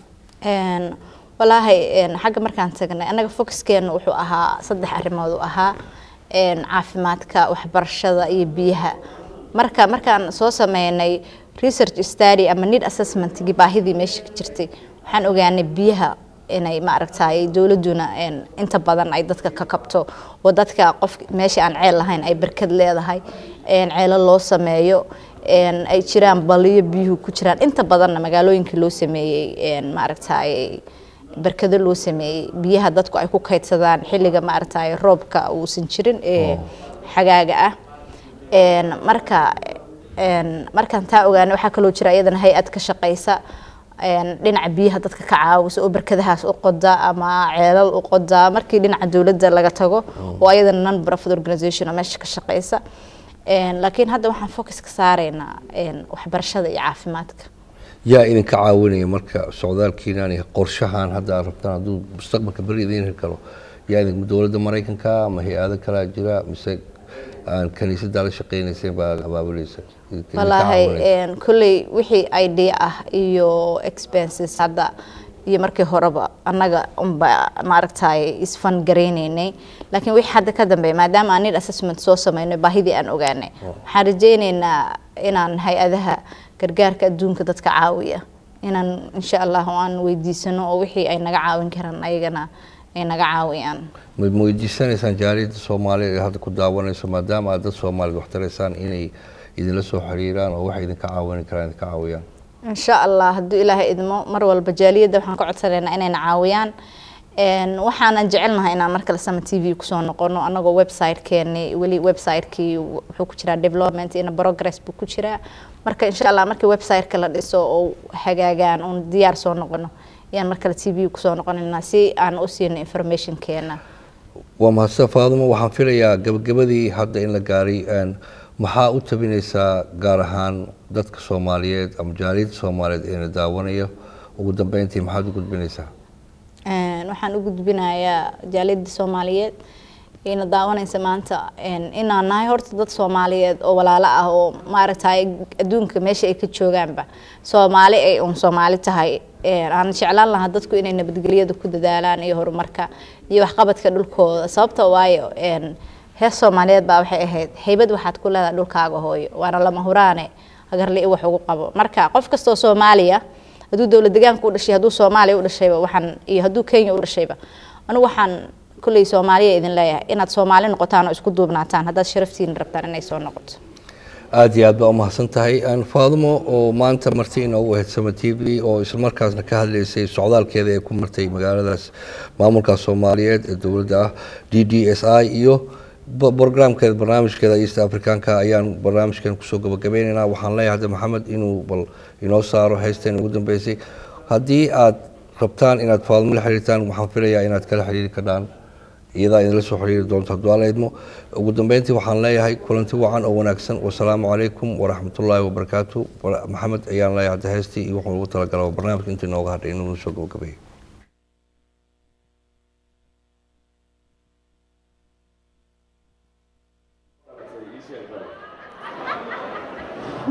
wallahi xagga markaan tagnay anaga focuskeena wuxuu ahaa 3 arrimood oo ahaa caafimaadka waxbarashada iyo biyaha markaan soo sameynay research study ama need assessment baahidii meesha ka jirtay waxaan ogaanay biyaha inay ma aragtay dawladuna inta badan ay dadka ka kabto oo dadka qof meesha aan ceel lahayn ay barkad leedahay ceel loo sameeyo ay jiraan baliyo biyuhu ku jiraan inta badan magaalooyinka loo sameeyay ma aragtay barkado loo sameeyay biyaha dadku ay ku kaydsadaan xilliga ma aragtay roobka uu san jirin xagaaga ah markaan taa ogaanay waxa kale oo jira iyadana hay'ad ka shaqeysa dhinaca biyaha dadka ka caawisa oo barkadahaas u qoda ama ceelal u qoda markii dhinaca dawladda laga tago oo ayadana non profit organization meesha ka shaqeysa laakiin hadda waxaan focus ka saaraynaa waxbarashada iyo caafimaadka.
yaa idinka caawinaya marka socdaalkiinaan iyo qorshahan hadda aad rabtaan hadduu mustaqbalka beri idin heli karo yaa idin dowladda Mareykanka ama hay-ado kale jira mise aan kaniisadda la shaqeynaysay baa abaabulaysa
wallaahi kulley wixii idea ah iyo expenses hadda iyo markii horeba annaga unba maaragtay isfan gareynaynay laakiin wixii hadda ka dambeeyay maadaama aan assessment soo sameynay baahidii aan ogaanay waxaan rajeynaynaa inaan hay-adaha gargaarka adduunka dadka caawiya inaan insha Allah aan weydiisano oo wixii ay naga caawin karaan ayagana ay naga caawiyaan
ma weydiisanaysaan jaaliyadda Soomaaliyeed ee hadda ku daawanayso maadaama aad dad Soomaaliyeed wax taraysaan inay idinla soo xiriiraan oo wax idinka caawin karaan idinka caawiyaan
insha Allah hadduu Ilaahay idmo mar walba jaaliyadda waxaan ka codsanaynaa inay na caawiyaan waxaan jecelnahay inaan markale Sama TV ku soo noqono anagoo website-keeni wali website-kii wuxuu ku jiraa development in progress buu ku jiraa marka insha Allah markii website-ka la dhiso oo hagaagaan oo diyaar soo noqono yaan markale TV ku soo noqonayna si aan u siino information-keena
waa mahadsan Faadimo waxaan filayaa gabagabadii hadda in la gaaray maxaa u tabinaysaa gaar ahaan dadka Soomaaliyeed ama jaaliyadda Soomaaliyeed ee daawanaya ugu dambeyntii maxaad u gudbinaysaa
waxaan u gudbinayaa jaaliyadda Soomaaliyeed ina daawanaysa maanta inaan nahay horta dad Soomaaliyeed oo walaalo ah oo maaragtay adduunka meesha ay ka joogaanba Soomaali ay Soomaali tahay aan jeclaan lahaa dadku inay nabadgelyada ku dadaalaan iyo horumarka iyo waxqabadka dhulkooda sababtoo waayo hees Soomaaliyeed baa waxay ahayd haybad waxaad ku leedahay dhulkaaga hooyo waana lama huraane agarli wax ugu qabo marka qof kasta oo Soomaaliya hadduu dawlad deegaanka u dhashay hadduu Soomaaliya u dhashayba waxaan iyo hadduu Kenya u dhashayba anigu waxaan kulay Soomaaliya idin leeyahay inaad Soomaali noqotaan oo isku duubnaataan haddaad sharaftiin rabtaan inay soo noqoto
aad iyo aad baa u mahadsan tahay aan Faadimo oo maanta martii inoogu ahayd Sama TV oo isla markaasna ka hadlaysay socdaalkeeda ee ku martay magaaladaas maamulka Soomaaliyeed ee dawladda DDSI iyo barnaamijkeeda barnaamijkeeda East Africanka ayaan barnaamijkan ku soo gabagabeynayna waxaan leeyahay Maxamed inuu bal inoo saaro heesteen ugu dambeysay haddii aad rabtaan inaad Faadimo la xiriirtaan waxaan filayaa inaad kala xiriiri kartaan iyada idin la soo xiriiri doonto haddii aad leedmo ugu dambeyntii waxaan leeyahay kulanti wacan oo wanaagsan wassalaamu calaykum waraxmatullaahi wabarakaatu Maxamed ayaan leeyahay heestii iyo wuxuu ugu talagalay barnaamijka intii nooga hadhay inuu soo gabagabeeyo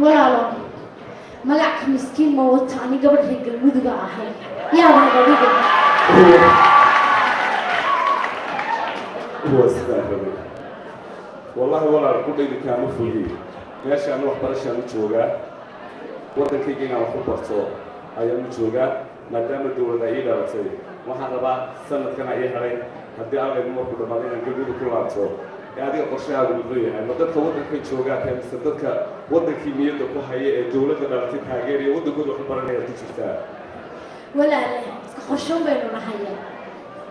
walaalo magac miskiin ma wata ani gabadh galmuduga ahay yaa wadaadiga
والله ولا كل اللي كانوا فيه ماشي أنا واحد برشة نتوجا وده كي جينا واحد برصو أيام نتوجا ما دام الدولة إيدا بتسوي واحد ربع سنة كان أيه هاي هدي أغلب الموضوع كده بعدين نقول كل عطو يعني قرشها بالضبط يعني مدة وده كي نتوجا كان صدق وده كمية ده هي الدولة ده بتتها غيري وده كله واحد برا نيجي تشوفها
ولا خشون بيننا حيا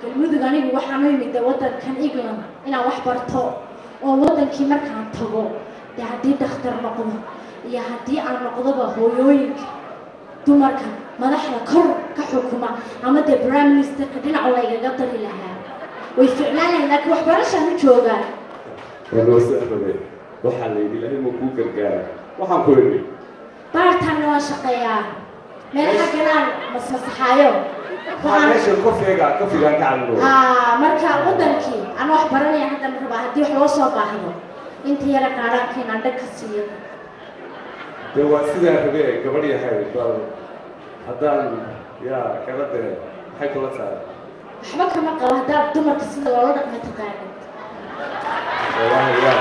galmudug anigu waxaan u imid wadankan England inaan wax barto oo wadankii markaan tago haddii dhakhtar noqdo iyo haddii aan noqdoba hooyooyinka dumarka madaxda kor ka xukuma ama de prime minister ka dhinaca lagaga dari lahaa way ficnaanayaan laakiin waxbarashada joogaan
waxaa la yidhi ilaahay ma kuu gargaara waxaan ku yidhi
baartaan waa shaqeeyaa meel xagganaan masaxaayo
ماشي كوفيغا كعلو
marka wadankii aan wax baranaya hadda marba hadii wax loo soo baahdo inta yara qaarankeen aan dhag ka siiyo
waa sida rabay gabadh yahay bal haddaan yaa kala dare maxay kula tahay
waxba kama qabo haddaad dumarka sida loola dhaqmo taqaanid
والله يا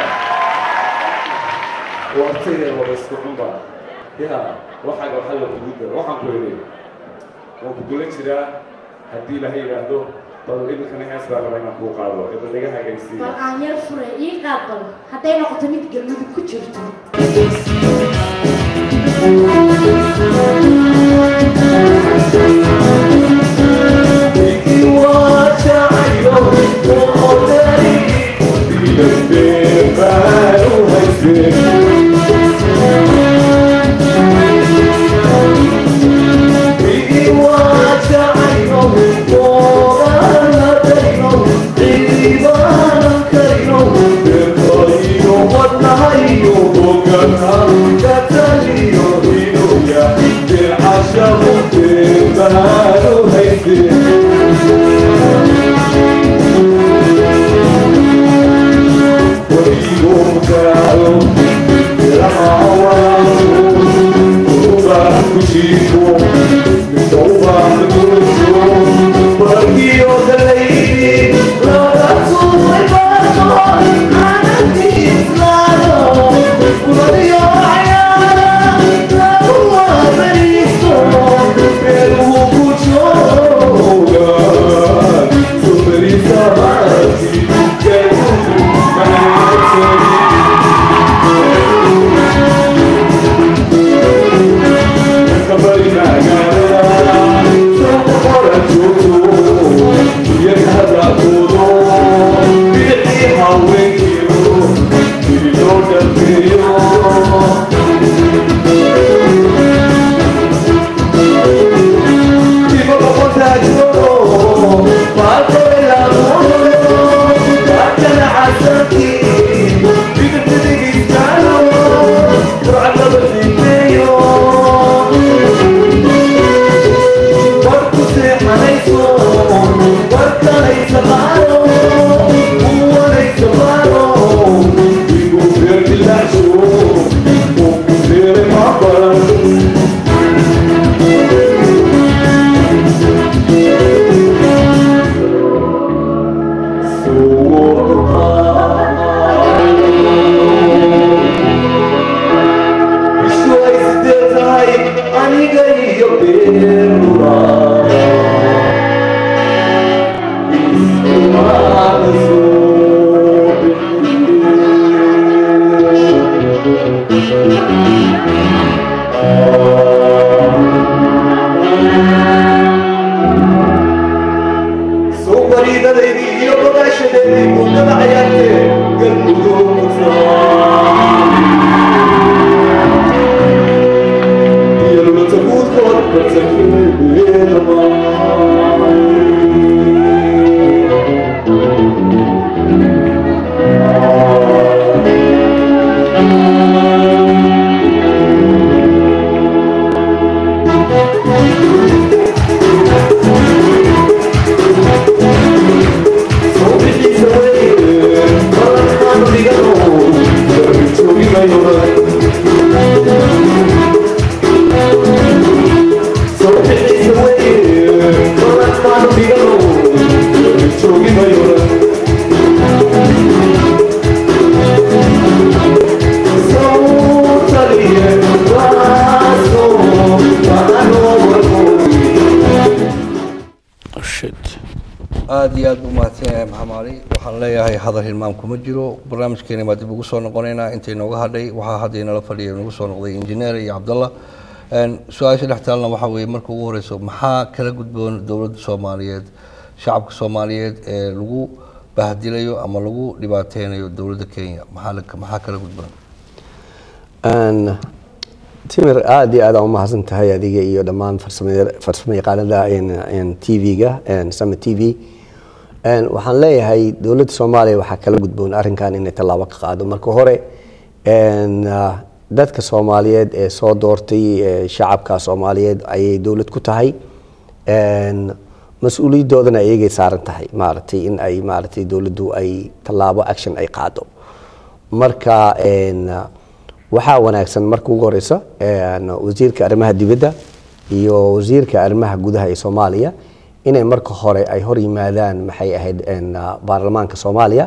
وقتي وبسكو عمبا يا waxaa waxa la guudo waxaan ku yiri oo ku gulan jira hadii la yiraahdo bal idinkan hees baa rabaa inaan ku qaado idin laga hagaysiiyo
bal aan yar furay ii qaado haday noqoto mid galmudug ku jirto
What
aad iyo aad u mahadsanyahay maxamed cali waxaan leeyahay hadal hilmaam kuma jiro barnaamijkeena ma dib ugu soo noqonaynaa intay nooga hadhay waxaa hadda inala fadhiya nagu soo noqday injineer iyo cabdalla su-aasha dhex taalna waxaa weeye marka ugu horeyso maxaa kala gudboon dowladda soomaaliyeed shacabka soomaaliyeed ee lagu bahdilayo ama lagu dhibaateynayo dowladda kenya maxaa kala gudboon
timir aad iyo aad u mahadsan tahay adiga iyo dhammaan farsamayaqaanada TV-ga Summit TV waxaan leeyahay dowladda Soomaaliya waxaa kala gudboon arrinkan inay tallaabo ka qaado marka hore dadka Soomaaliyeed ee soo doortay shacabka Soomaaliyeed ayay dowlad ku tahay mas'uuliyadoodana ayay saaran tahay maartay in ay maartay dowladdu ay tallaabo action ay qaado marka waxaa wanaagsan marka ugu horeysa wasiirka arrimaha dibadda iyo wasiirka arrimaha gudaha ee Soomaaliya inay marka hore ay hor yimaadaan maxay ahayd baarlamaanka Soomaaliya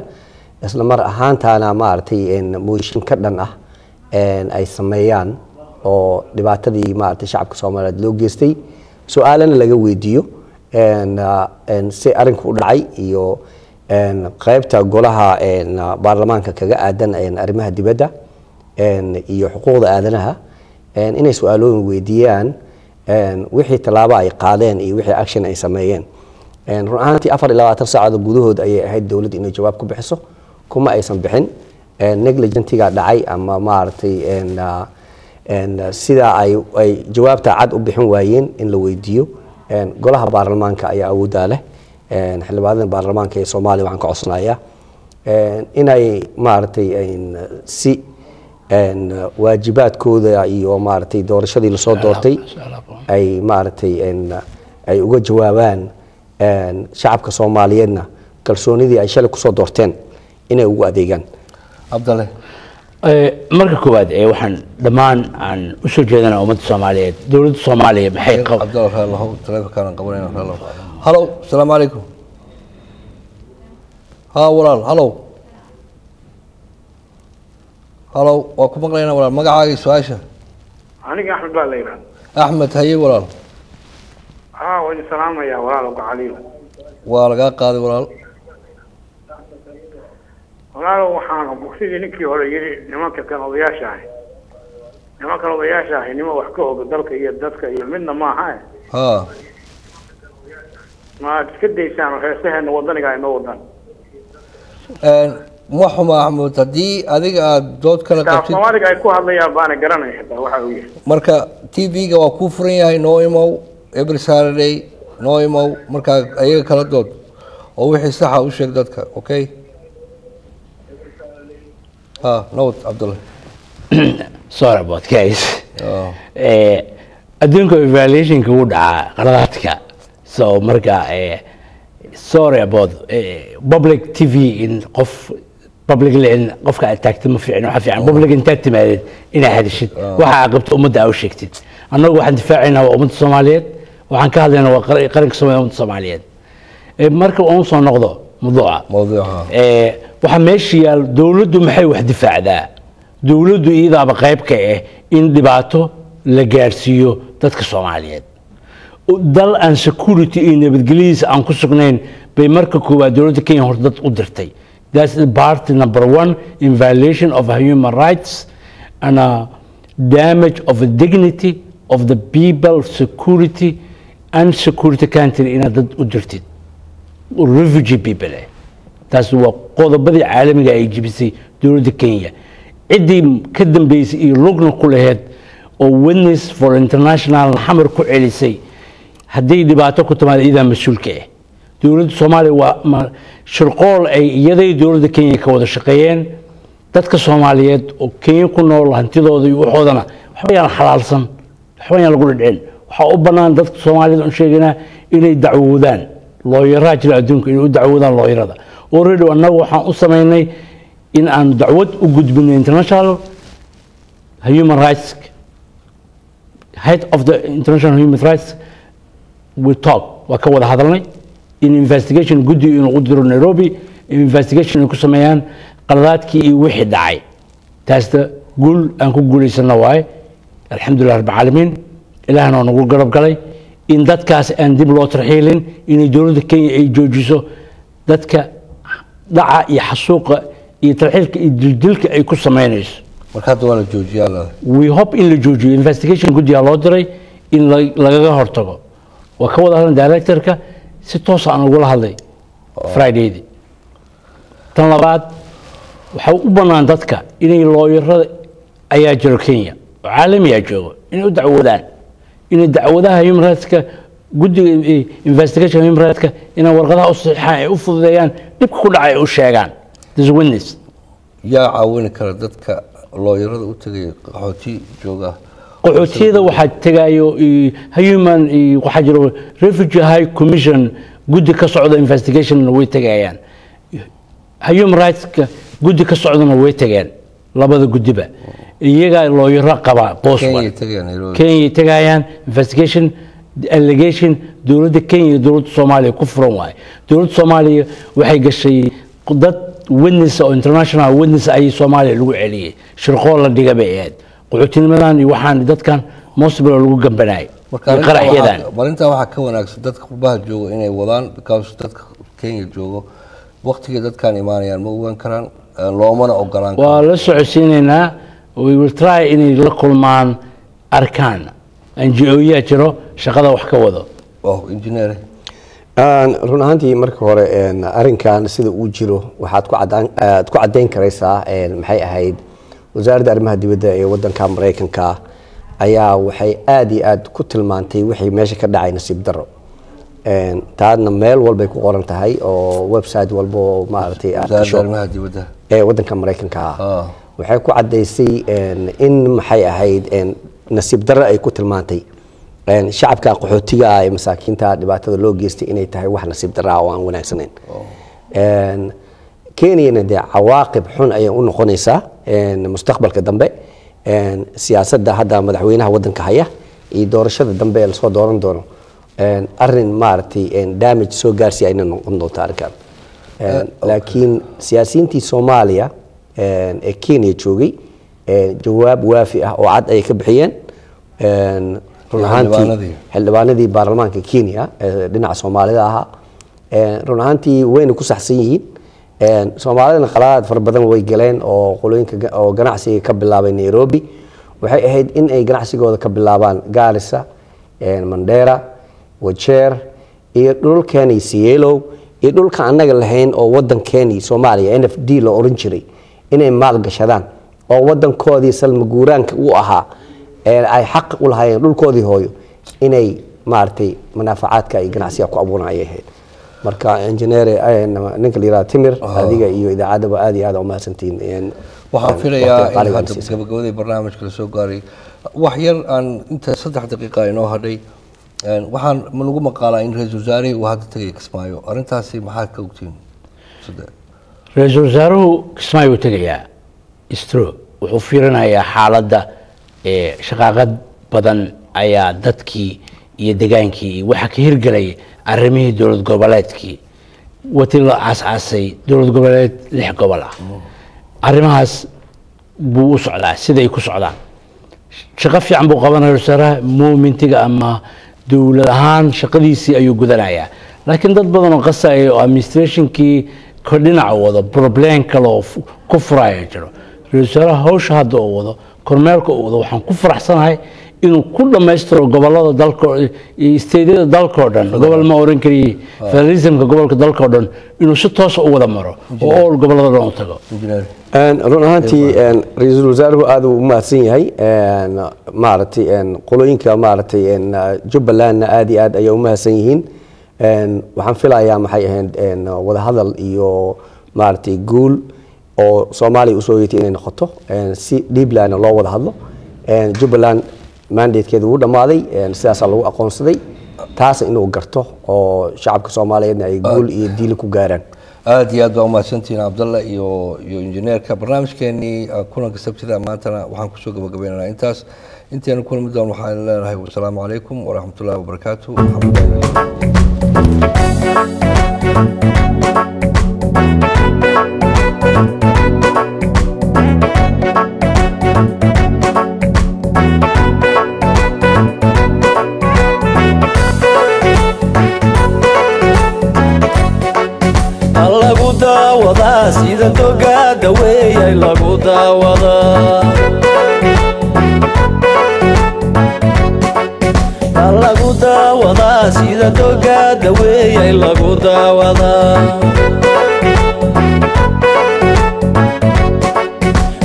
isla mar ahaantaana maartay mooshin ka dhan ah ay sameeyaan oo dhibaatadii maartay shacabka Soomaaliyeed loo geystay su'aalana laga weydiiyo si arinku u dhacay iyo qaybta golaha baarlamaanka kaga aadan arrimaha dibadda iyo xuquuqda aadanaha inay su'aalooyin weydiiyaan wixii tallaabo ay qaadeen iyo wixii action ay sameeyeen run ahaantii 24 saacadood gudahood ayay ahayd dowladda inay jawaab ku bixiso kuma aysan bixin negligentiga dhacay ama maartay sida ay jawaabta cad u bixin waayeen in la weydiiyo golaha baarlamaanka ayaa awoodda leh xildhibaanada baarlamaanka ee Soomaaliya waxaan ka codsanayaa inay maartay si waajibaadkooda iyo maaragtay doorashadii lasoo doortay ay maaragtay ay uga jawaabaan shacabka Soomaaliyeedna kalsoonidii ay shalay kusoo doorteen inay ugu adeegaan.
Cabdalle
marka koowaad waxaan dhammaan aan u soo jeedinaa ummadda Soomaaliyeed dowladda Soomaaliya maxay
Cabdalle Khallo telefoonka qabanayna Khallo hello assalaamu alaykum walaal hello waa ku maqlaynaa walaal magacaaga su'aasha
aniga Axmed baa la yiraahdaa
Axmed haye walaal
waan salaamayaa walaal Cali
waa laga qaaday walaal
waxaan bogsidii ninkii hore yiri nimanka kan odayaasha ah nima wax ka og dalka iyo dadka iyo midna ma aha ma iska deysaan heesaheena wadaniga ay noo wadaan
محمد أحمد هدي أديك دوت كلا
قبتي Soomaaliga ay ku hadlayaan baan garanay xitaa waxa uu yahay
marka TV-ga waa ku furan yahay noo imow every Saturday noo imow marka ayaga kala dood oo wixii sax ah u sheeg dadka okay note Abdullah
sorry about guys adduunka evaluation-ka uu dhacaa qaladaadka so marka sorry about public TV in qof public leen qofka aad taagtay ma fiicno waxa fiican public inta timaadid ina hadishid waxa qabto umada aw sheegtid annagu waxaan difaacaynaa umada Soomaaliyeed waxaan ka hadlaynaa waa qaranka Soomaaliyeed marka uu soo noqdo mawduuca waxa meeshii yaal dawladdu maxay wax difaacdaa dawladdu iyadaaba qayb ka ah in dhibaato la gaarsiiyo dadka Soomaaliyeed dal aan security iyo nabadgelyadiisa aan ku sugnayn bay marka koowaad dawladda Kenya hor dad u dirtay. That's part number one in violation of human rights and damage of the dignity of the people, security and security country in dad u dirtay. Refugee people. That's what qodobadii caalamiga ay jibisay dawladda Kenya. Cidii ka dambeysay iyo lugna ku lahayd oo witness for international xamar ku celisay haddii dhibaato ku timaado idaa mas'uulka ah dawladda Soomaaliya waa shirqool ay iyaday dawladda Kenya ka wada shaqeeyeen dadka Soomaaliyeed oo Kenya ku nool hantidooda iyo waxoodana waxba yaan xalaalsan waxba yaan lagu dhicin waxa u banaan dadka Soomaaliyeed oo sheegana inay dacwoodaan looyara jira adduunka inay u dacwoodaan looyarada already annagu waxaan u sameynay in aan dacwad u gudbino international human rights head of the international human rights we talk waa ka wada hadalnay in investigation guddi inuu u diro Nairobi investigation ku sameeyaan qaladaadkii iyo wixii dhacay taasda guul aan ku guuleysana waay alxamdulillah rabbil caalamiin ilaahna nagu garab galay in dadkaas aan dib loo tarxiilin in dawladda Kenya ay joojiso dadka dhaca iyo xasuuqa iyo tarxiilka iyo dildilka ay ku sameynayso
marka hadda waa la joojiyaa
we hope in la joojiyo investigation guddi loo diray in lagaga hortago waa ka wada hadlan directorka si toos ah ugu hadlay Friday tan labaad waxa u banaan dadka inay looyarada ayaa jiro Kenya oo caalami ah joogo inay u dacwoodaan inay dacwadaha human rights-ka guddiga investigation human rights-ka inay warqadaha u saxiixaan ay u fududeeyaan dib ku dhacay u sheegaan this witness
yaa caawin kara dadka looyarada u tagay qaxooti jooga
qaxootiyada waxa tagayo human waxa jiro refugee high commission guddi ka socda investigation way tagayaan human rights guddi ka socdana way tageen labada guddiba iyaga looyaro qaba boos Kenya tagayaan investigation allegation dawladda Kenya dawladda Soomaaliya ku furan waay dawladda Soomaaliya waxay gashay dad witness oo international witness ay Soomaaliya lagu celiyay shirqool la dhiga bay ahayd qaxootinimada iyo waxaan dadkan mosbel lagu gambanay qaraxyadan
marinta waxa ka wanaagsan dadka qubaha jooga inay wadaan because dadka Kenya joogo waqtiga dadkan imaanayaan ma ogaan karaan loomana ogolaan
waa la socodsiinayna we will try in la kulmaan arkaan NGO-ya jiro shaqada wax ka wado
engineer
run ahaantii marka hore arrinkan sida uu jiro waxaad ku cadeyn karaysaa maxay ahayd wasaaradda arrimaha dibadda ee wadanka Mareykanka ayaa waxay aad iyo aad ku tilmaantay wixii meesha ka dhacay nasiib daro taadna meel walba ay ku qoran tahay oo website walba maartay
wasaaradda arrimaha dibadda
ee wadanka Mareykanka waxay ku caddaysay in maxay ahayd nasiib darro ay ku tilmaantay shacabka qaxootiga ah ee masaakiinta dhibaatada loo geystay inay tahay wax nasiib darro ah oo aan wanaagsanayn kenyana dee cawaaqib xun ayay u noqonaysaa mustaqbalka dambe siyaasadda hadda madaxweynaha waddanka haya iyo doorashada dambe ee lasoo dooran doono arrin maaragtay damage soo gaarsi ayna noqon doonta arrinkan laakiin siyaasiyiintii soomaaliya ee kenya joogay jawaab waafi ah oo cad ayay ka bixiyeen run ahaantii xildhibaanadii baarlamaanka kenya dhinaca soomaalida ahaa run ahaantii wayna ku saxsan yihiin soomaalidana qaladaad fara badan way galeen oo qolooyinka oo ganacsiga ka bilaabay nairobi waxay ahayd in ay ganacsigooda ka bilaabaan gaarisa mandera wajeer iyo dhulkeeni sielow iyo dhulka annaga lahayn oo waddankeeni soomaaliya NFD la oran jiray inay maal gashadaan oo waddankoodii salmaguuraanka u ahaa ay xaq u lahaayeen dhulkoodii hooyo inay maartay manaafacaadka ay ganacsiga ku abuuranayay ahayd marka engineer ninka liira Timir adiga iyo idaacadaba aad iyo aad u mahadsantiin
waxaan filayaa in hadda gabagabadii barnaamijka la soo gaaray wax yar aan inta 3 daqiiqo inoo hadhay waxaan lagu maqaalaa in ra'iisul wasaare uu hadda tagay Kismaayo arintaasi maxaad ka ogtiin
ra'iisul wasaaruhu Kismaayo tagayaa istro wuxuu fiirinayaa xaaladda shaqaaqad badan ayaa dadkii iyo degaankii waxa ka hirgalay arrimihii dowlad goboleedkii wati la aasay dowlad goboleed 6 gobol ah arrimahaas buu u socdaa siday ku socdaan shaqo fiican buu qabanayaa wasaaraha muumintiga ama dowlad ahaan shaqadiisii ayuu gudanayaa laakiin dad badan oo qasay oo administrationkii ka dhinaca wada problem kale oo ku furaya jiro wasaaraha hawsha hadda oo wado kormeerka oo wado waxaan ku faraxsanahay inuu ku dhameystiro gobolada dalka iyo steedyada dalka oo dhan gobol ma oran kariye federalismka gobolka dalka oo dhan inuu si toos u wada maro oo gobolada dhan u tago
run ahaantii ra'iisul wasaaruhu aad u mahadsan yahay maaragtay qolooyinka maaragtay Jubbaland aad iyo aad ay u mahadsan yihiin waxaan filayaa maxay ahayd wada hadal iyo maaragtay guul oo Soomaaliya u soo yeetay inay noqoto si Deepland loo wada hadlo Jubbaland mandatekeedu uu dhamaaday sidaas lagu aqoonsaday taas inuu garto oo shacabka Soomaaliyeedna ay guul iyo diil ku gaaraan
aad iyo aad baa u mahadsantihiin Cabdalla iyo injineerka barnaamijkeeni kulanka sabtida maantana waxaan ku soo gabagabeynaa intaas intaan kulmi doon waxaan leenahay wassalaamu calaykum waraxmatullaahi wabarakaatuh
sida togaada weeyay lagu daawadaa lagu daawadaa sida togaada weeyay lagu daawadaa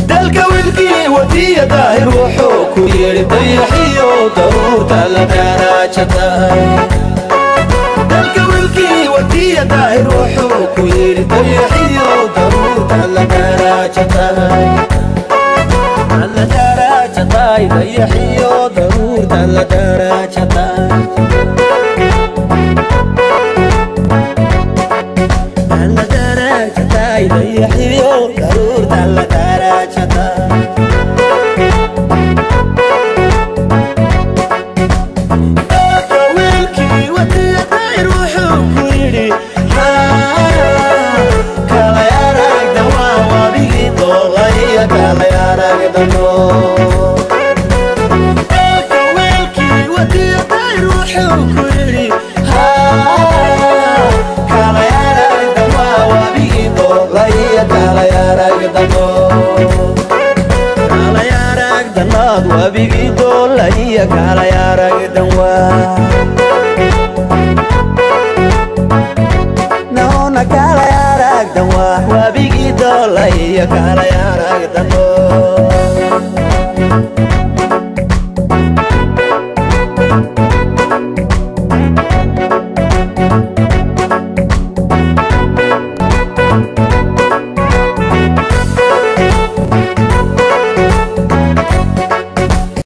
dalka wilkii wadiya daahir wuxuu ku yidhi dayaxiyo daruurta la daraajatahay ودي داير وحوك ويرد يحيو ضرورة على دراجتاي على دراجتاي يحيو ضرورة على دراجتاي على دراجتاي يحيو ضرورة على دراجتاي وبيجي دول هي كالا يا راجل دوا نونا كالا يا راجل دوا وبيجي دول هي كالا يا راجل دوا